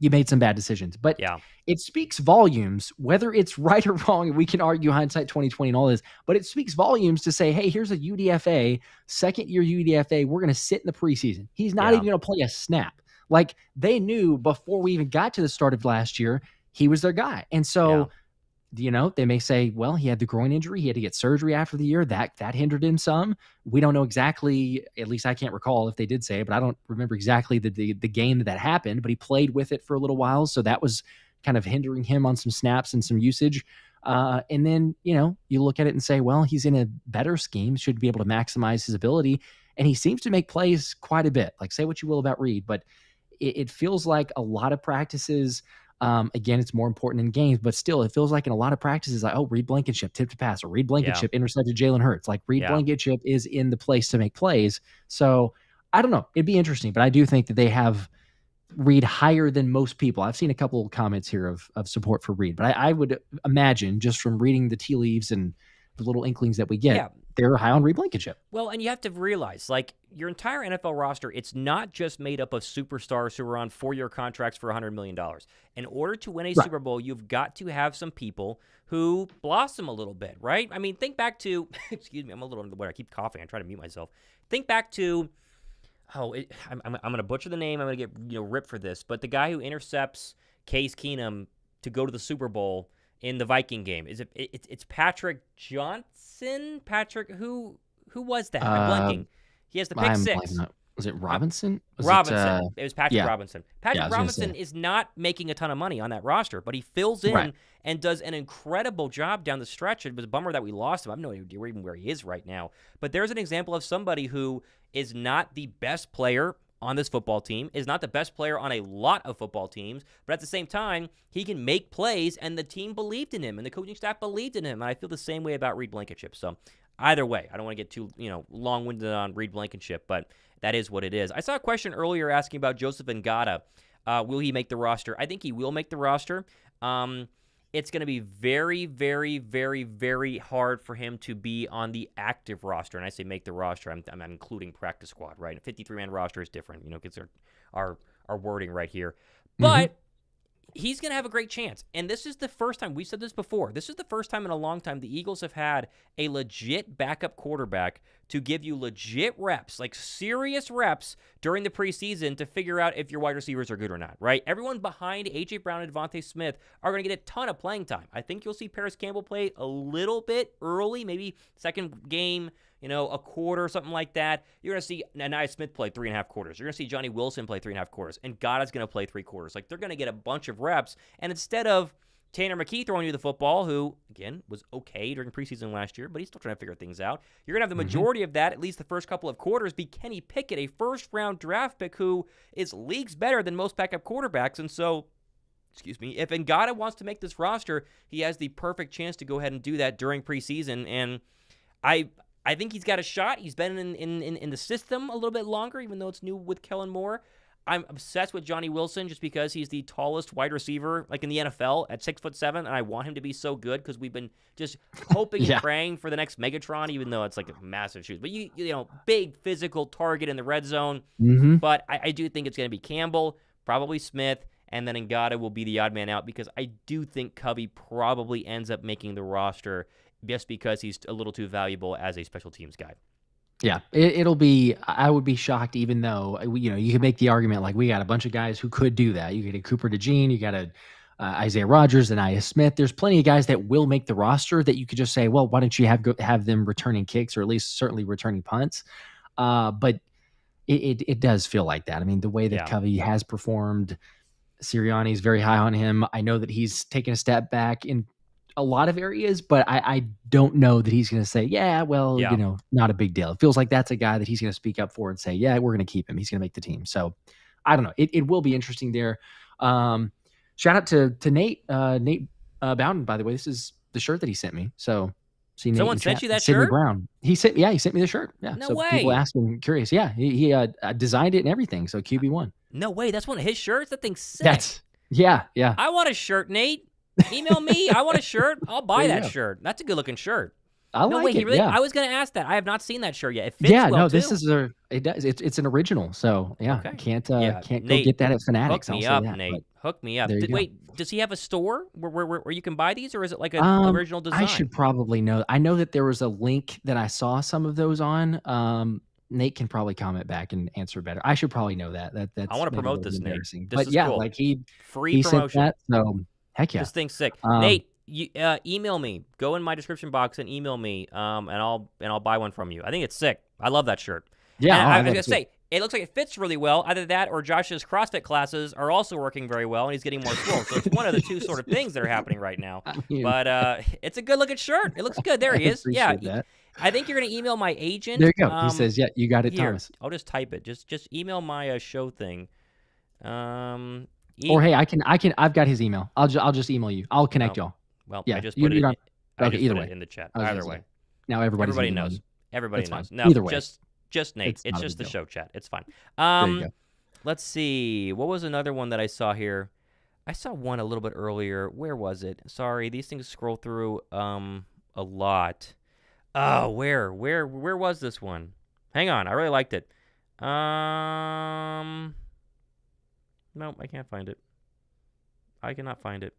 you made some bad decisions, but it speaks volumes, whether it's right or wrong. We can argue hindsight 2020 and all this, but it speaks volumes to say, hey, here's a UDFA, second year UDFA. We're going to sit in the preseason. He's not even going to play a snap. Like they knew before we even got to the start of last year, he was their guy. And so, they may say, well, he had the groin injury. He had to get surgery after the year. That hindered him some. We don't know exactly, at least I can't recall if they did say it, but I don't remember exactly the game that happened, but he played with it for a little while. So that was kind of hindering him on some snaps and some usage. And then, you look at it and say, well, he's in a better scheme, should be able to maximize his ability. And he seems to make plays quite a bit. Like say what you will about Reed, but it feels like a lot of practices. Again, it's more important in games, but still, it feels like in a lot of practices, like, oh, Reed Blankenship tipped a pass, or Reed Blankenship intercepted Jalen Hurts. Like Reed Blankenship is in the place to make plays. So I don't know. It'd be interesting, but I do think that they have Reed higher than most people. I've seen a couple of comments here of support for Reed, but I would imagine just from reading the tea leaves and the little inklings that we get, they're high on Reed Blankenship. Well, and you have to realize, like, your entire NFL roster, it's not just made up of superstars who are on 4-year contracts for $100 million. In order to win a Super Bowl, you've got to have some people who blossom a little bit, right? I mean, think back to, excuse me, I'm a little under the weather. I keep coughing. I try to mute myself. Think back to, I'm going to butcher the name. I'm going to get ripped for this. But the guy who intercepts Case Keenum to go to the Super Bowl in the Viking game. It's Patrick Johnson? Patrick, who was that? I'm blanking. He has the pick six. Was it Robinson? It was Patrick Robinson. Patrick Robinson is not making a ton of money on that roster, but he fills in and does an incredible job down the stretch. It was a bummer that we lost him. I have no idea even where he is right now. But there's an example of somebody who is not the best player on this football team, is not the best player on a lot of football teams, but at the same time, he can make plays, and the team believed in him, and the coaching staff believed in him, and I feel the same way about Reed Blankenship. So either way, I don't want to get too long-winded on Reed Blankenship, but that is what it is. I saw a question earlier asking about Joseph Ngata. Will he make the roster? I think he will make the roster. It's going to be very, very, very, very hard for him to be on the active roster. And I say make the roster, I'm including practice squad, right? A 53-man roster is different, because our wording right here. But he's going to have a great chance. And this is the first time, we said this before, this is the first time in a long time the Eagles have had a legit backup quarterback to give you legit reps, like serious reps during the preseason to figure out if your wide receivers are good or not, right? Everyone behind A.J. Brown and Devontae Smith are going to get a ton of playing time. I think you'll see Paris Campbell play a little bit early, maybe second game, a quarter or something like that. You're going to see Anaya Smith play 3.5 quarters. You're going to see Johnny Wilson play 3.5 quarters. And Ngata's going to play 3 quarters. Like, they're going to get a bunch of reps. And instead of Tanner McKee throwing you the football, who, again, was okay during preseason last year, but he's still trying to figure things out, you're going to have the majority of that, at least the first couple of quarters, be Kenny Pickett, a first-round draft pick who is leagues better than most backup quarterbacks. And so, if Ngata wants to make this roster, he has the perfect chance to go ahead and do that during preseason. And I think he's got a shot. He's been in the system a little bit longer, even though it's new with Kellen Moore. I'm obsessed with Johnny Wilson just because he's the tallest wide receiver like in the NFL at 6'7", and I want him to be so good because we've been just hoping and praying for the next Megatron, even though it's like a massive shoot. But big physical target in the red zone. But I do think it's going to be Campbell, probably Smith, and then Ngata will be the odd man out because I do think Covey probably ends up making the roster just because he's a little too valuable as a special teams guy. Yeah, it'll be. I would be shocked, even though you could make the argument like we got a bunch of guys who could do that. You get a Cooper Dejean, you got a Isaiah Rodgers, and Isaiah Smith. There's plenty of guys that will make the roster that you could just say, well, why don't you have them returning kicks or at least certainly returning punts? But It does feel like that. I mean, the way that Covey has performed, Sirianni is very high on him. I know that he's taken a step back in a lot of areas, but I don't know that he's going to say, not a big deal. It feels like that's a guy that he's going to speak up for and say, yeah, we're going to keep him. He's going to make the team. So I don't know. It will be interesting there. Shout out to Nate Bowden, by the way. This is the shirt that he sent me. So see, Nate someone sent you that Sidney shirt? Brown. He sent me the shirt. Yeah. No so way. People asking, curious. Yeah, he designed it and everything. So QB1. No way. That's one of his shirts. That thing's sick. Yeah. I want a shirt, Nate. Email me. I want a shirt. I'll buy that shirt. That's a good looking shirt. I like it. I was going to ask that. I have not seen that shirt yet. It fits well, this is it does. It's an original. So okay. can't Nate, go get that at Fanatics. Hook me up, Nate. Hook me up. Wait, does he have a store where you can buy these, or is it like an original design? I should probably know. I know that there was a link that I saw some of those on. Nate can probably comment back and answer better. I should probably know that. That's I want to promote this, Nate. But yeah, cool. Like free promotion. That, so heck yeah, this thing's sick. Nate, you, email me. Go in my description box and email me. And I'll buy one from you. I think it's sick. I love that shirt. Yeah, I was gonna say it looks like it fits really well. Either that or Josh's CrossFit classes are also working very well, and he's getting more swole. So it's one of the two sort of things that are happening right now. But it's a good looking shirt. It looks good. There he is. Yeah. That. I think you're going to email my agent. There you go. He says, "Yeah, you got it, here, Thomas." I'll just type it. Just email my show thing. Or hey, I've got his email. I'll just email you. I'll connect y'all. Well, yeah, I just put it. Either way, in the chat. Either way. Now everybody knows. Everybody knows. No, either way, just Nate. It's just the show chat. It's fine. There you go. Let's see. What was another one that I saw here? I saw one a little bit earlier. Where was it? Sorry, these things scroll through a lot. Oh, where was this one? Hang on, I really liked it. Nope, I can't find it. I cannot find it.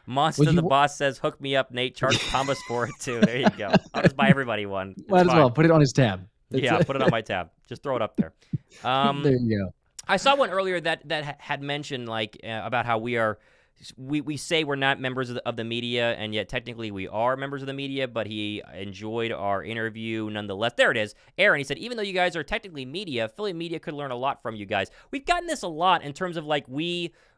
Monster the Boss says, "Hook me up, Nate. Charge Thomas for it too." There you go. I'll just buy everybody one. Might as well put it on his tab. Put it on my tab. Just throw it up there. There you go. I saw one earlier that had mentioned about how we say we're not members of the media, and yet technically we are members of the media, but he enjoyed our interview nonetheless. There it is. Aaron, he said, even though you guys are technically media, Philly media could learn a lot from you guys. We've gotten this a lot in terms of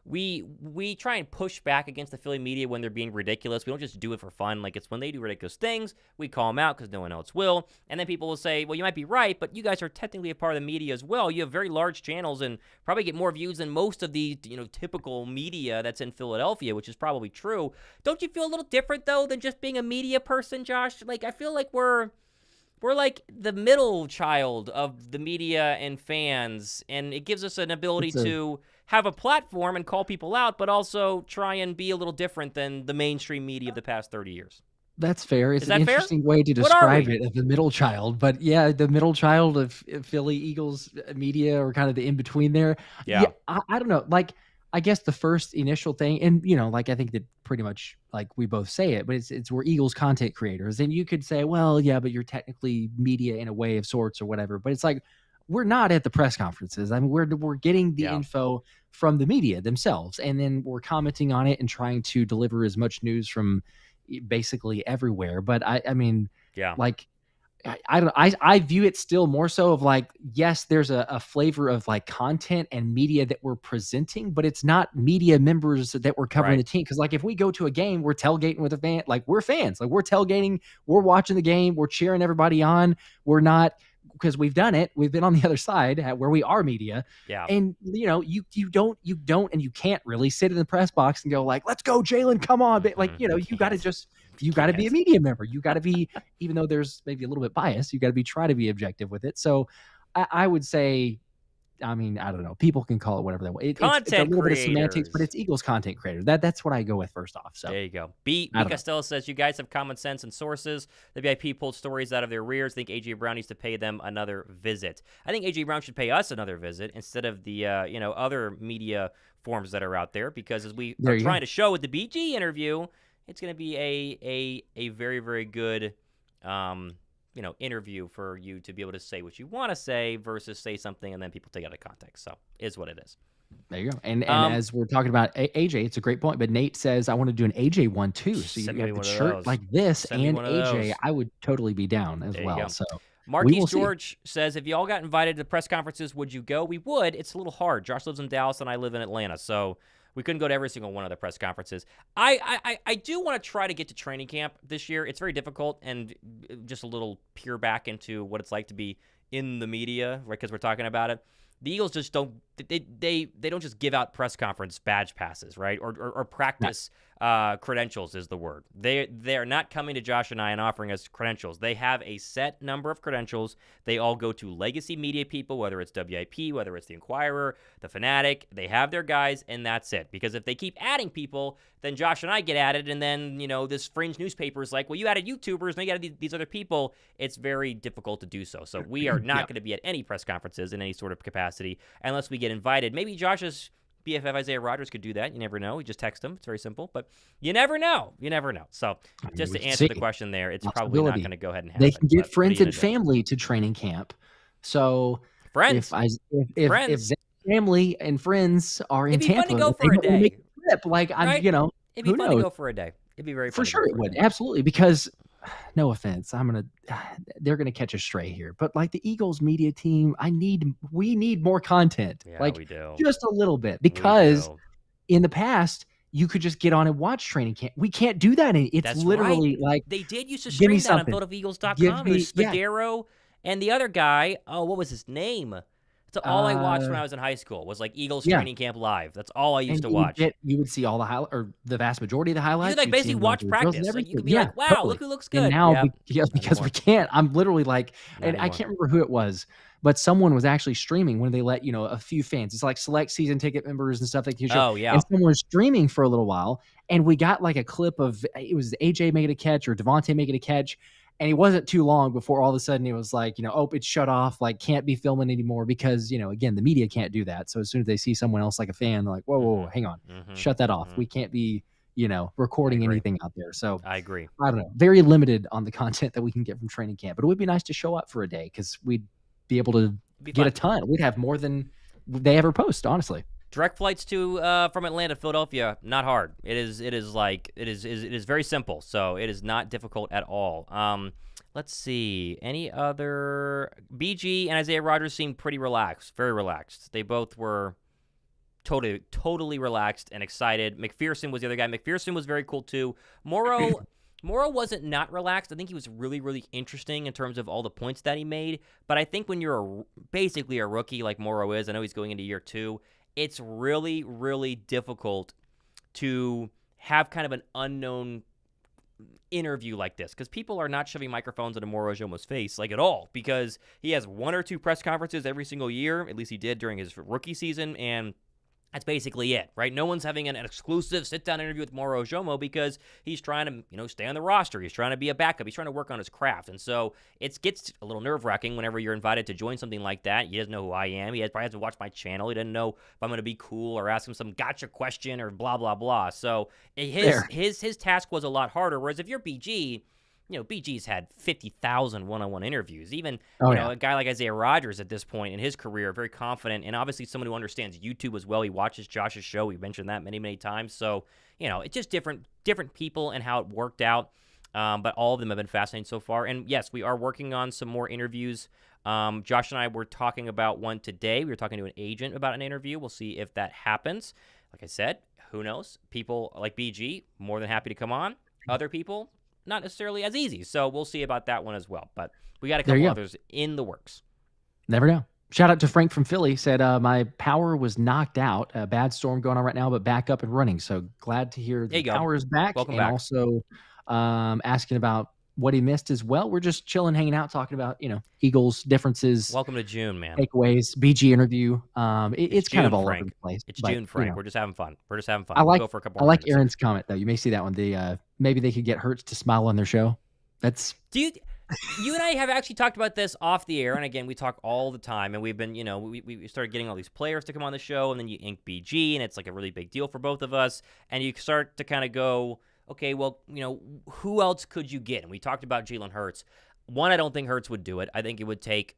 we try and push back against the Philly media when they're being ridiculous. We don't just do it for fun. Like, it's when they do ridiculous things, we call them out because no one else will. And then people will say, well, you might be right, but you guys are technically a part of the media as well. You have very large channels and probably get more views than most of the typical media that's in Philadelphia, which is probably true. Don't you feel a little different, though, than just being a media person, Josh? Like, I feel like we're like the middle child of the media and fans, and it gives us an ability to have a platform and call people out, but also try and be a little different than the mainstream media of the past 30 years. That's fair. It's an interesting way to describe it, as the middle child. But yeah, the middle child of Philly Eagles media, or kind of the in-between there. Yeah. I don't know. Like, I guess the first initial thing, and I think that pretty much, like, we both say it, but it's we're Eagles content creators. And you could say, well, yeah, but you're technically media in a way of sorts or whatever. But it's like, we're not at the press conferences. I mean, we're getting the info from the media themselves, and then we're commenting on it and trying to deliver as much news from basically everywhere. But I mean, like, I view it still more so of like, yes, there's a flavor of like content and media that we're presenting, but it's not media members that we're covering the team. Because like, if we go to a game, we're tailgating with a fan, like, we're fans, like, we're tailgating, we're watching the game, we're cheering everybody on. We're not, because we've done it. We've been on the other side where we are media. Yeah. And you don't, and you can't really sit in the press box and go like, let's go, Jaylen, come on. But like, you got to be a media member. You got to be, even though there's maybe a little bit bias, you got to try to be objective with it. So I would say, I mean, I don't know. People can call it whatever they want. It's a little bit of semantics, but it's Eagles content creator. That's what I go with first off. So there you go. B. Costello says, you guys have common sense and sources. The VIP pulled stories out of their rears. I think AJ Brown needs to pay them another visit. I think AJ Brown should pay us another visit instead of the other media forms that are out there, because as we are trying to show with the BG interview, it's going to be a very, very good interview for you to be able to say what you want to say versus say something and then people take it out of context. So is what it is. There you go. And as we're talking about AJ, it's a great point. But Nate says, I want to do an AJ one too. So you have a shirt like this and AJ. I would totally be down as well. So Marquise George says, if you all got invited to press conferences, would you go? We would. It's a little hard. Josh lives in Dallas, and I live in Atlanta, so we couldn't go to every single one of the press conferences. I do want to try to get to training camp this year. It's very difficult, and just a little peer back into what it's like to be in the media, right? Because we're talking about it. The Eagles just don't they don't just give out press conference badge passes, right? Or practice credentials is the word. They are not coming to Josh and I and offering us credentials. They have a set number of credentials. They all go to legacy media people, whether it's WIP, whether it's the Inquirer, the Fanatic. They have their guys, and that's it. Because if they keep adding people, then Josh and I get added, and then this fringe newspaper is like, well, you added YouTubers, and you added these other people. It's very difficult to do so. So we are not going to be at any press conferences in any sort of capacity unless we get invited. Maybe Josh's BFF Isaiah Rodgers could do that. You never know. You just text him. It's very simple, but you never know. You never know. So just to answer the question there, it's probably not going to go ahead and happen. They can get friends and family to training camp. So friends, if Zach's family and friends are in Tampa, it'd be fun to go for a day. Make a trip. Like right? It'd be fun to go for a day. It'd be very fun. For sure it would. Absolutely. Because no offense, they're gonna catch a stray here, but like the Eagles media team, we need more content. Yeah, like we do. Just a little bit, because in the past you could just get on and watch training camp. We can't do that. It's literally like they did used to stream that on PhiladelphiaEagles.com. It was Spadero and the other guy. Oh, what was his name? That's all I watched when I was in high school was like Eagles training camp live. That's all I used to watch. You would see all the highlights, or the vast majority of the highlights. You could basically watch practice. Like, you could be like, wow, totally. Look who looks good. And now, because we can't, I'm literally like, and I can't remember who it was, but someone was actually streaming when they let, a few fans. It's like select season ticket members and stuff like that. Oh, yeah. And someone was streaming for a little while, and we got like a clip of, it was AJ making a catch or Devontae making a catch. And it wasn't too long before all of a sudden it was like, it's shut off, like can't be filming anymore because, again, the media can't do that. So as soon as they see someone else like a fan, they're like, whoa, hang on, shut that off. We can't be, recording anything out there. So I agree. I don't know. Very limited on the content that we can get from training camp, but it would be nice to show up for a day because we'd be able to get a ton. We'd have more than they ever post, honestly. Direct flights to from Atlanta to Philadelphia, not hard. It is very simple. So it is not difficult at all. Let's see. Any other BG and Isaiah Rodgers seemed pretty relaxed, very relaxed. They both were totally relaxed and excited. McPherson was the other guy. McPherson was very cool too. Morrow wasn't not relaxed. I think he was really, really interesting in terms of all the points that he made. But I think when you're basically a rookie like Morrow is, I know he's going into year 2, it's really, really difficult to have kind of an unknown interview like this because people are not shoving microphones into Moro Ojomo's face like at all because he has 1 or 2 press conferences every single year. At least he did during his rookie season, and that's basically it, right? No one's having an exclusive sit-down interview with Moro Ojomo because he's trying to, stay on the roster. He's trying to be a backup. He's trying to work on his craft. And so it gets a little nerve-wracking whenever you're invited to join something like that. He doesn't know who I am. He probably hasn't watched my channel. He doesn't know if I'm going to be cool or ask him some gotcha question or blah, blah, blah. So his task was a lot harder, whereas if you're BG, BG's had 50,000 one-on-one interviews. Even, a guy like Isaiah Rodgers at this point in his career, very confident, and obviously someone who understands YouTube as well. He watches Josh's show. We mentioned that many, many times. So, it's just different people and how it worked out. But all of them have been fascinating so far. And yes, we are working on some more interviews. Josh and I were talking about one today. We were talking to an agent about an interview. We'll see if that happens. Like I said, who knows? People like BG, more than happy to come on. Other people, not necessarily as easy. So we'll see about that one as well. But we got a couple others in the works. Never know. Shout out to Frank from Philly. Said, my power was knocked out. A bad storm going on right now, but back up and running. So glad to hear the power is back. Welcome and back. Also asking about what he missed as well. We're just chilling, hanging out, talking about, Eagles differences. Welcome to June, man. Takeaways, BG interview. It's June, kind of all Frank. over the place. It's June, Frank. We're just having fun. I like, we'll go for a couple I like Aaron's comment, though. You may see that one. Maybe they could get Hurts to smile on their show. You and I have actually talked about this off the air, and again, we talk all the time, and we've been, we started getting all these players to come on the show, and then you ink BG, and it's like a really big deal for both of us, and you start to kind of go, okay, well, who else could you get? And we talked about Jaylen Hurts. One, I don't think Hurts would do it. I think it would take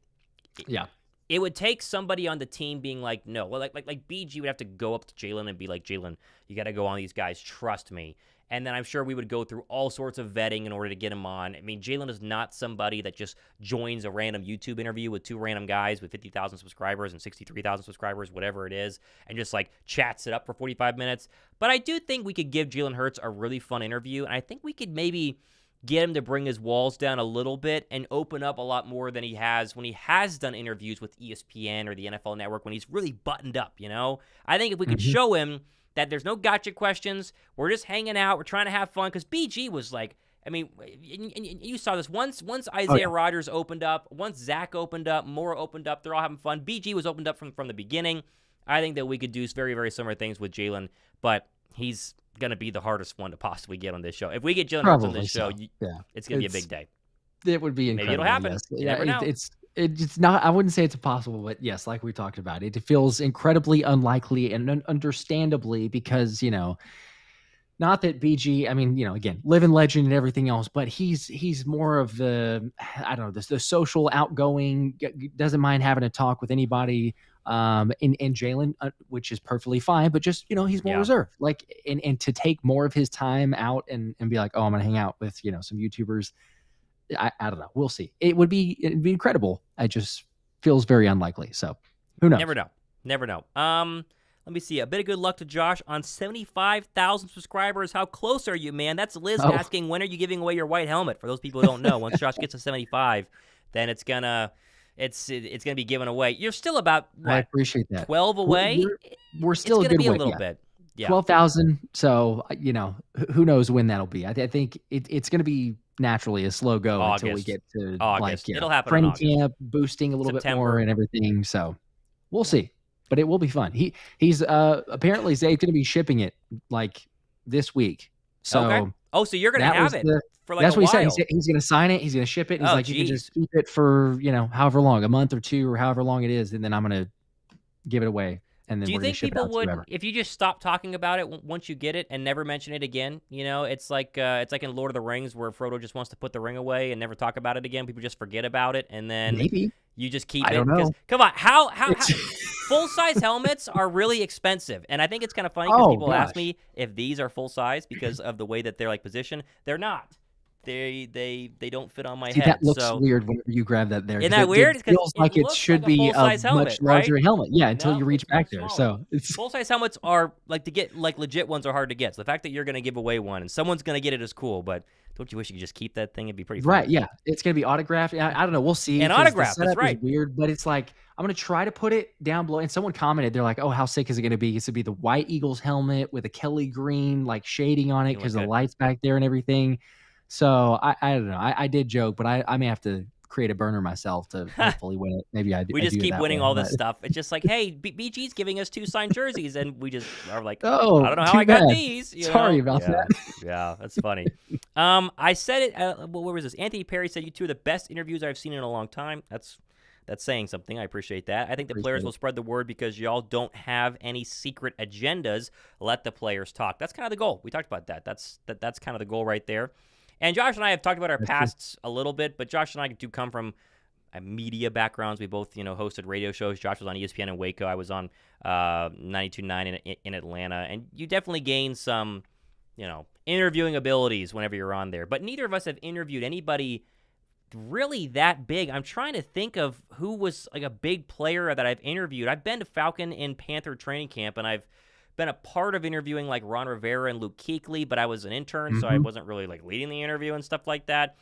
it would take somebody on the team being like, no. Well, like BG would have to go up to Jaylen and be like, Jaylen, you got to go on these guys. Trust me. And then I'm sure we would go through all sorts of vetting in order to get him on. I mean, Jaylen is not somebody that just joins a random YouTube interview with 2 random guys with 50,000 subscribers and 63,000 subscribers, whatever it is, and just like chats it up for 45 minutes. But I do think we could give Jaylen Hurts a really fun interview, and I think we could maybe get him to bring his walls down a little bit and open up a lot more than he has when he has done interviews with ESPN or the NFL Network when he's really buttoned up, you know? I think if we could show him that there's no gotcha questions, we're just hanging out, we're trying to have fun, because BG was like, I mean, you saw this, once Isaiah Rodgers opened up, once Zach opened up, Moore opened up, they're all having fun. BG was opened up from the beginning. I think that we could do very, very similar things with Jaylen, but he's going to be the hardest one to possibly get on this show. If we get Jaylen Hurts on this show, it's going to be a big day. It would be incredible. Maybe it'll happen. Yes. You never know. It's not, I wouldn't say it's impossible, but yes, like we talked about, it feels incredibly unlikely and understandably because, you know, not that BG, I mean, you know, again, living legend and everything else, but he's more of the, I don't know, the social outgoing, doesn't mind having a talk with anybody, and Jaylen, which is perfectly fine, but just, you know, he's more reserved, like, and to take more of his time out and be like, oh, I'm going to hang out with, you know, some YouTubers. I don't know. We'll see. It'd be incredible. It just feels very unlikely. So who knows? Never know. Let me see. A bit of good luck to Josh on 75,000 subscribers. How close are you, man? That's Liz asking, when are you giving away your white helmet? For those people who don't know, once Josh gets to 75, then it's gonna be given away. You're still about what, I appreciate that. 12 away. We're still it's gonna a good be a way, little bit. Yeah. 12,000. So you know, who knows when that'll be? I think it's going to be naturally a slow go until we get to August. like it'll happen. Training camp, boosting a little bit more and everything. So we'll see, but it will be fun. He's apparently Zay's going to be shipping it like this week. So so you're going to have it for like that's a what while. he said. He's going to sign it. He's going to ship it. He's like, you can just keep it for, you know, however long, a month or 2 or however long it is, and then I'm going to give it away. And then do you think people would, if you just stop talking about it once you get it and never mention it again? You know, it's like in Lord of the Rings where Frodo just wants to put the ring away and never talk about it again. People just forget about it, and then maybe you just keep it. I don't know. Come on, how full size helmets are really expensive, and I think it's kind of funny because people ask me if these are full size because of the way that they're like positioned. They're not. They don't fit on my head. That looks weird whenever you grab that there. Isn't that weird? It feels like it should be a much larger helmet. Yeah, until you reach back there. So full-size helmets are like to get, like legit ones are hard to get. So the fact that you're going to give away one and someone's going to get it is cool, but don't you wish you could just keep that thing? It'd be pretty fun. Right, yeah. It's going to be autographed. I don't know. We'll see. And autographed, that's right. Is weird, but it's like, I'm going to try to put it down below. And someone commented, they're like, oh, how sick is it going to be? It's going to be the white Eagles helmet with a Kelee green like shading on it because the lights back there and everything. So I don't know. I did joke, but I may have to create a burner myself to hopefully win it. Maybe we just keep winning all this stuff. It's just like, hey, BG's giving us 2 signed jerseys, and we just are like, oh, I don't know how I got these. Sorry about that. Yeah, that's funny. I said it. Where was this? Anthony Perry said you 2 are the best interviews I've seen in a long time. That's saying something. I appreciate that. I think the players will spread the word because y'all don't have any secret agendas. Let the players talk. That's kind of the goal. We talked about that. That's kind of the goal right there. And Josh and I have talked about our pasts a little bit, but Josh and I do come from media backgrounds. We both, hosted radio shows. Josh was on ESPN in Waco. I was on 92.9 in Atlanta. And you definitely gain some, interviewing abilities whenever you're on there. But neither of us have interviewed anybody really that big. I'm trying to think of who was like a big player that I've interviewed. I've been to Falcon and Panther training camp, and I've been a part of interviewing like Ron Rivera and Luke Kuechly, but I was an intern, so I wasn't really like leading the interview and stuff like that.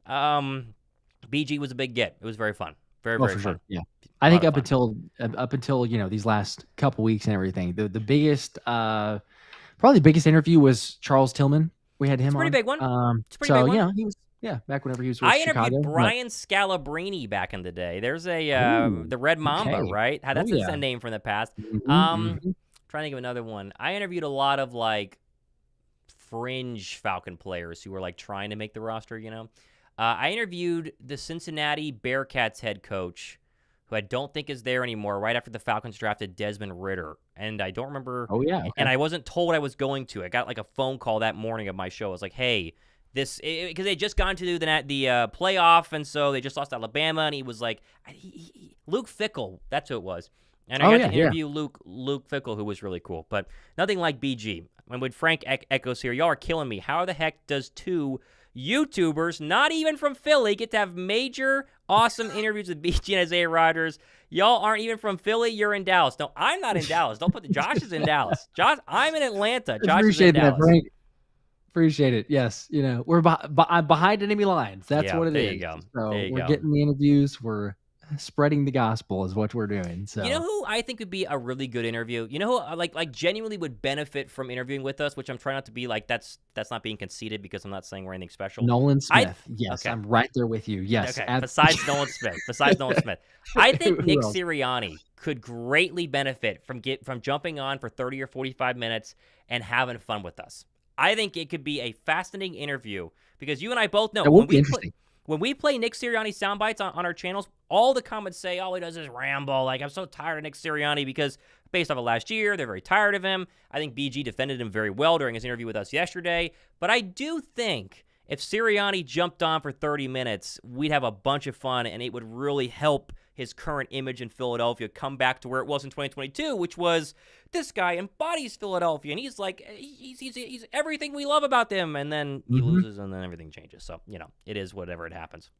BG was a big get. It was very fun. Very fun. Sure. Yeah. I think up until these last couple weeks and everything, the biggest probably the biggest interview was Charles Tillman. We had him it's a pretty on. big one. It's a pretty big one. He was back whenever he was with Chicago. I interviewed Chicago, Brian Scalabrine back in the day. There's the Red Mamba, right? That's a name from the past. Trying to think of another one. I interviewed a lot of like fringe Falcon players who were like trying to make the roster, I interviewed the Cincinnati Bearcats head coach, who I don't think is there anymore, right after the Falcons drafted Desmond Ridder. And I don't remember. Oh, yeah. Okay. And I wasn't told I was going to. I got like a phone call that morning of my show. I was like, hey, this because they just gone to the playoff, and so they just lost Alabama, and he was like, Luke Fickell, that's who it was. And I got to interview Luke Fickell, who was really cool, but nothing like BG. And when Frank echoes here, y'all are killing me. How the heck does two YouTubers, not even from Philly, get to have major, awesome interviews with BG and Isaiah Rodgers? Y'all aren't even from Philly. You're in Dallas. No, I'm not in Dallas. Don't put Josh is in Dallas. Josh, I'm in Atlanta. Josh is in Dallas. Frank. Appreciate it. Yes, we're behind enemy lines. That's what it is. There you go. So we're getting the interviews. We're spreading the gospel is what we're doing. So you know who I think would be a really good interview? You know who like genuinely would benefit from interviewing with us, which I'm trying not to be like that's not being conceited because I'm not saying we're anything special. Nolan Smith. Yes, okay. I'm right there with you. Yes. Okay. Besides Nolan Smith. I think Nick Sirianni could greatly benefit from jumping on for 30 or 45 minutes and having fun with us. I think it could be a fascinating interview because you and I both know when we play Nick Sirianni sound bites on our channels, all the comments say, all he does is ramble. Like, I'm so tired of Nick Sirianni because based off of last year, they're very tired of him. I think BG defended him very well during his interview with us yesterday. But I do think if Sirianni jumped on for 30 minutes, we'd have a bunch of fun, and it would really help his current image in Philadelphia come back to where it was in 2022, which was this guy embodies Philadelphia, and he's like, he's everything we love about them, and then he loses, and then everything changes. So, it is whatever it happens.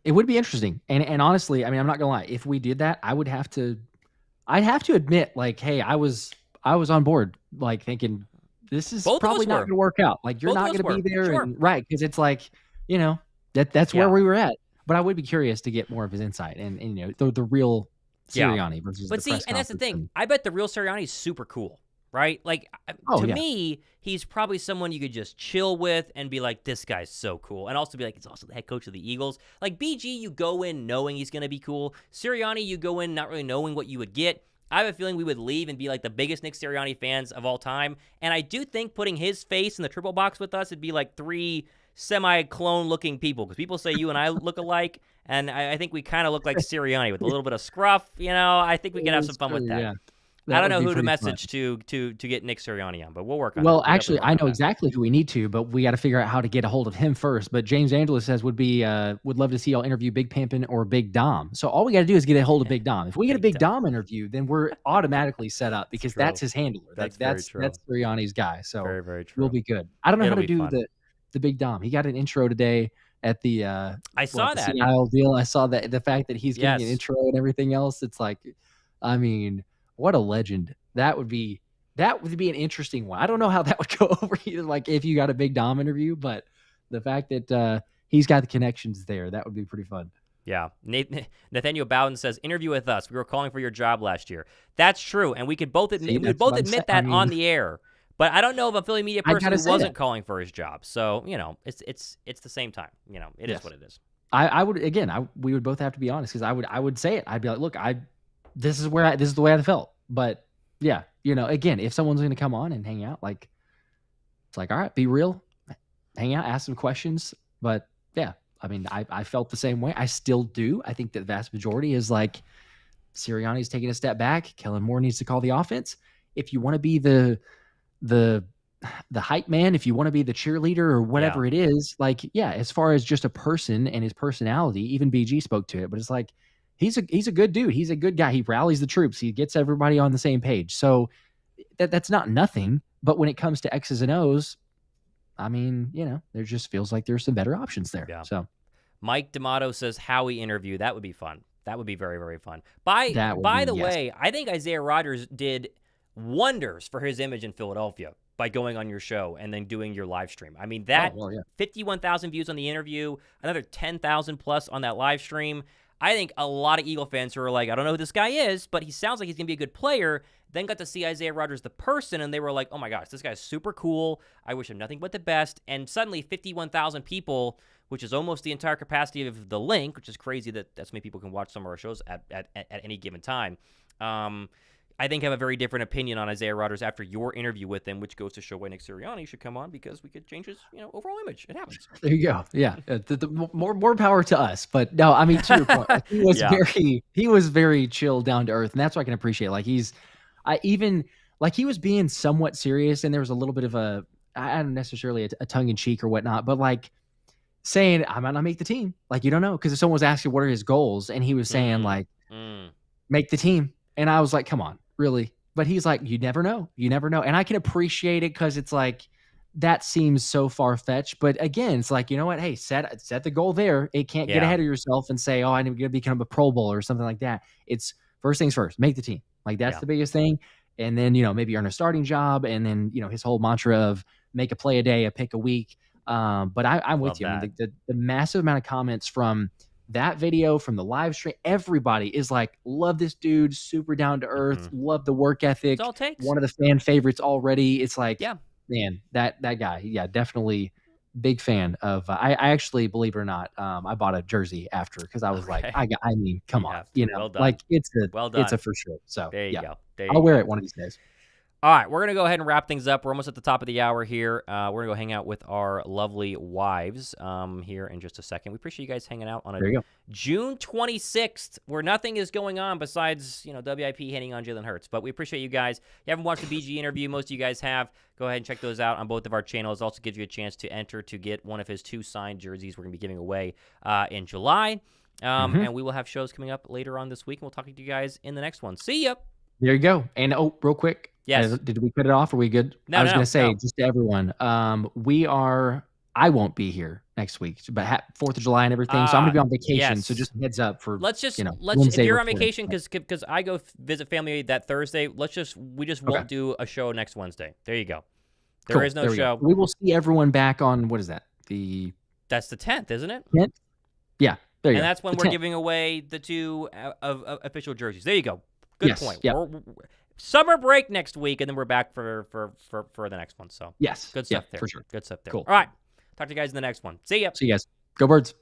It would be interesting. And honestly, I mean, I'm not gonna lie. If we did that, I'd have to admit, like, hey, I was on board, like thinking this is probably not going to work out. Like, you're not going to be there, sure. Right? Because it's like, that's where we were at. But I would be curious to get more of his insight and the real Sirianni versus. But see, and that's the thing. I bet the real Sirianni is super cool, right? Like, to me, he's probably someone you could just chill with and be like, this guy's so cool. And also be like, he's also the head coach of the Eagles. Like, BG, you go in knowing he's going to be cool. Sirianni, you go in not really knowing what you would get. I have a feeling we would leave and be like the biggest Nick Sirianni fans of all time. And I do think putting his face in the triple box with us would be like three semi-clone looking people, because people say you and I look alike, and I think we kind of look like Sirianni with a little bit of scruff. I think we can have some fun with that. Yeah. I don't know who to message to get Nick Sirianni on, but we'll work on it. Well, actually, I know exactly who we need to, but we got to figure out how to get a hold of him first. But James Angela says would love to see y'all interview Big Pimpin' or Big Dom. So all we got to do is get a hold of Big Dom. If we get a Big Dom interview, then we're automatically set up because that's his handler. That's Sirianni's guy. So very, very true. We'll be good. I don't know how to do the Big Dom. He got an intro today at the I saw that Seattle deal. I saw that the fact that he's getting an intro and everything else. It's like, I mean, what a legend. That would be an interesting one. I don't know how that would go over either, like if you got a Big Dom interview, but the fact that he's got the connections there, that would be pretty fun. Yeah. Nathaniel Bowden says, interview with us. We were calling for your job last year. That's true. And we could both admit that on the air. But I don't know of a Philly media person who wasn't calling for his job. So, it's the same time. It is what it is. I would, again, we would both have to be honest, because I would say it. I'd be like, look, this is the way I felt. But yeah, again, if someone's going to come on and hang out, like, it's like, all right, be real, hang out, ask some questions. But yeah, I mean, I felt the same way. I still do. I think that the vast majority is like, Sirianni's taking a step back. Kellen Moore needs to call the offense. If you want to be the hype man, if you want to be the cheerleader or whatever it is, like, yeah, as far as just a person and his personality, even BG spoke to it, but it's like, he's a good dude. He's a good guy. He rallies the troops. He gets everybody on the same page. So that's not nothing. But when it comes to X's and O's, I mean, there just feels like there's some better options there. Yeah. So Mike D'Amato says Howie interview. That would be fun. That would be very, very fun. By the way, I think Isaiah Rodgers did wonders for his image in Philadelphia by going on your show and then doing your live stream. I mean, 51,000 views on the interview, another 10,000 plus on that live stream. I think a lot of Eagle fans who are like, I don't know who this guy is, but he sounds like he's going to be a good player, then got to see Isaiah Rodgers, the person, and they were like, oh my gosh, this guy's super cool. I wish him nothing but the best. And suddenly 51,000 people, which is almost the entire capacity of the link, which is crazy that that's many people can watch some of our shows at any given time. I think have a very different opinion on Isaiah Rodgers after your interview with him, which goes to show why Nick Sirianni should come on, because we could change his overall image. It happens. There you go. Yeah, the more power to us. But no, I mean, to your point, he was very chill, down to earth, and that's what I can appreciate. Like he was being somewhat serious, and there was a little bit of a I don't necessarily a tongue in cheek or whatnot, but like saying I might not make the team. Like you don't know, because if someone was asking what are his goals, and he was saying like make the team, and I was like, come on, really? But he's like, you never know, and I can appreciate it because it's like that seems so far fetched. But again, it's like, you know what? Hey, set the goal there. It can't get ahead of yourself and say, oh, I'm going to become a Pro Bowl or something like that. It's first things first, make the team. Like that's the biggest thing. And then, maybe earn a starting job. And then, his whole mantra of make a play a day, a pick a week. But I'm with you. I mean, the massive amount of comments from that video, from the live stream, everybody is like, love this dude, super down to earth, love the work ethic. All it takes. One of the fan favorites already. It's like, man, that guy, definitely big fan of. I actually, believe it or not, I bought a jersey after because I was like, come on, well done. like it's a for sure. So there you go. I'll wear it one of these days. All right, we're going to go ahead and wrap things up. We're almost at the top of the hour here. We're going to go hang out with our lovely wives here in just a second. We appreciate you guys hanging out on June 26th, where nothing is going on besides, WIP hitting on Jaylen Hurts. But we appreciate you guys. If you haven't watched the BG interview, most of you guys have. Go ahead and check those out on both of our channels. It also gives you a chance to enter to get one of his 2 signed jerseys we're going to be giving away in July. And we will have shows coming up later on this week, and we'll talk to you guys in the next one. See ya! There you go. And real quick. Yes. Did we cut it off? Are we good? No, I was going to say, just to everyone, I won't be here next week, but 4th of July and everything. So I'm going to be on vacation. So just heads up for, if you're on vacation, because I go visit family that Thursday, we just won't do a show next Wednesday. There you go. There is no show. We will see everyone back on, what is that? That's the 10th, isn't it? 10th? Yeah. There you go. And that's when we're giving away the 2 of official jerseys. There you go. Good point. Yep. Summer break next week, and then we're back for the next one. So yes, good stuff there. For sure. Good stuff there. Cool. All right. Talk to you guys in the next one. See ya. See you guys. Go Birds.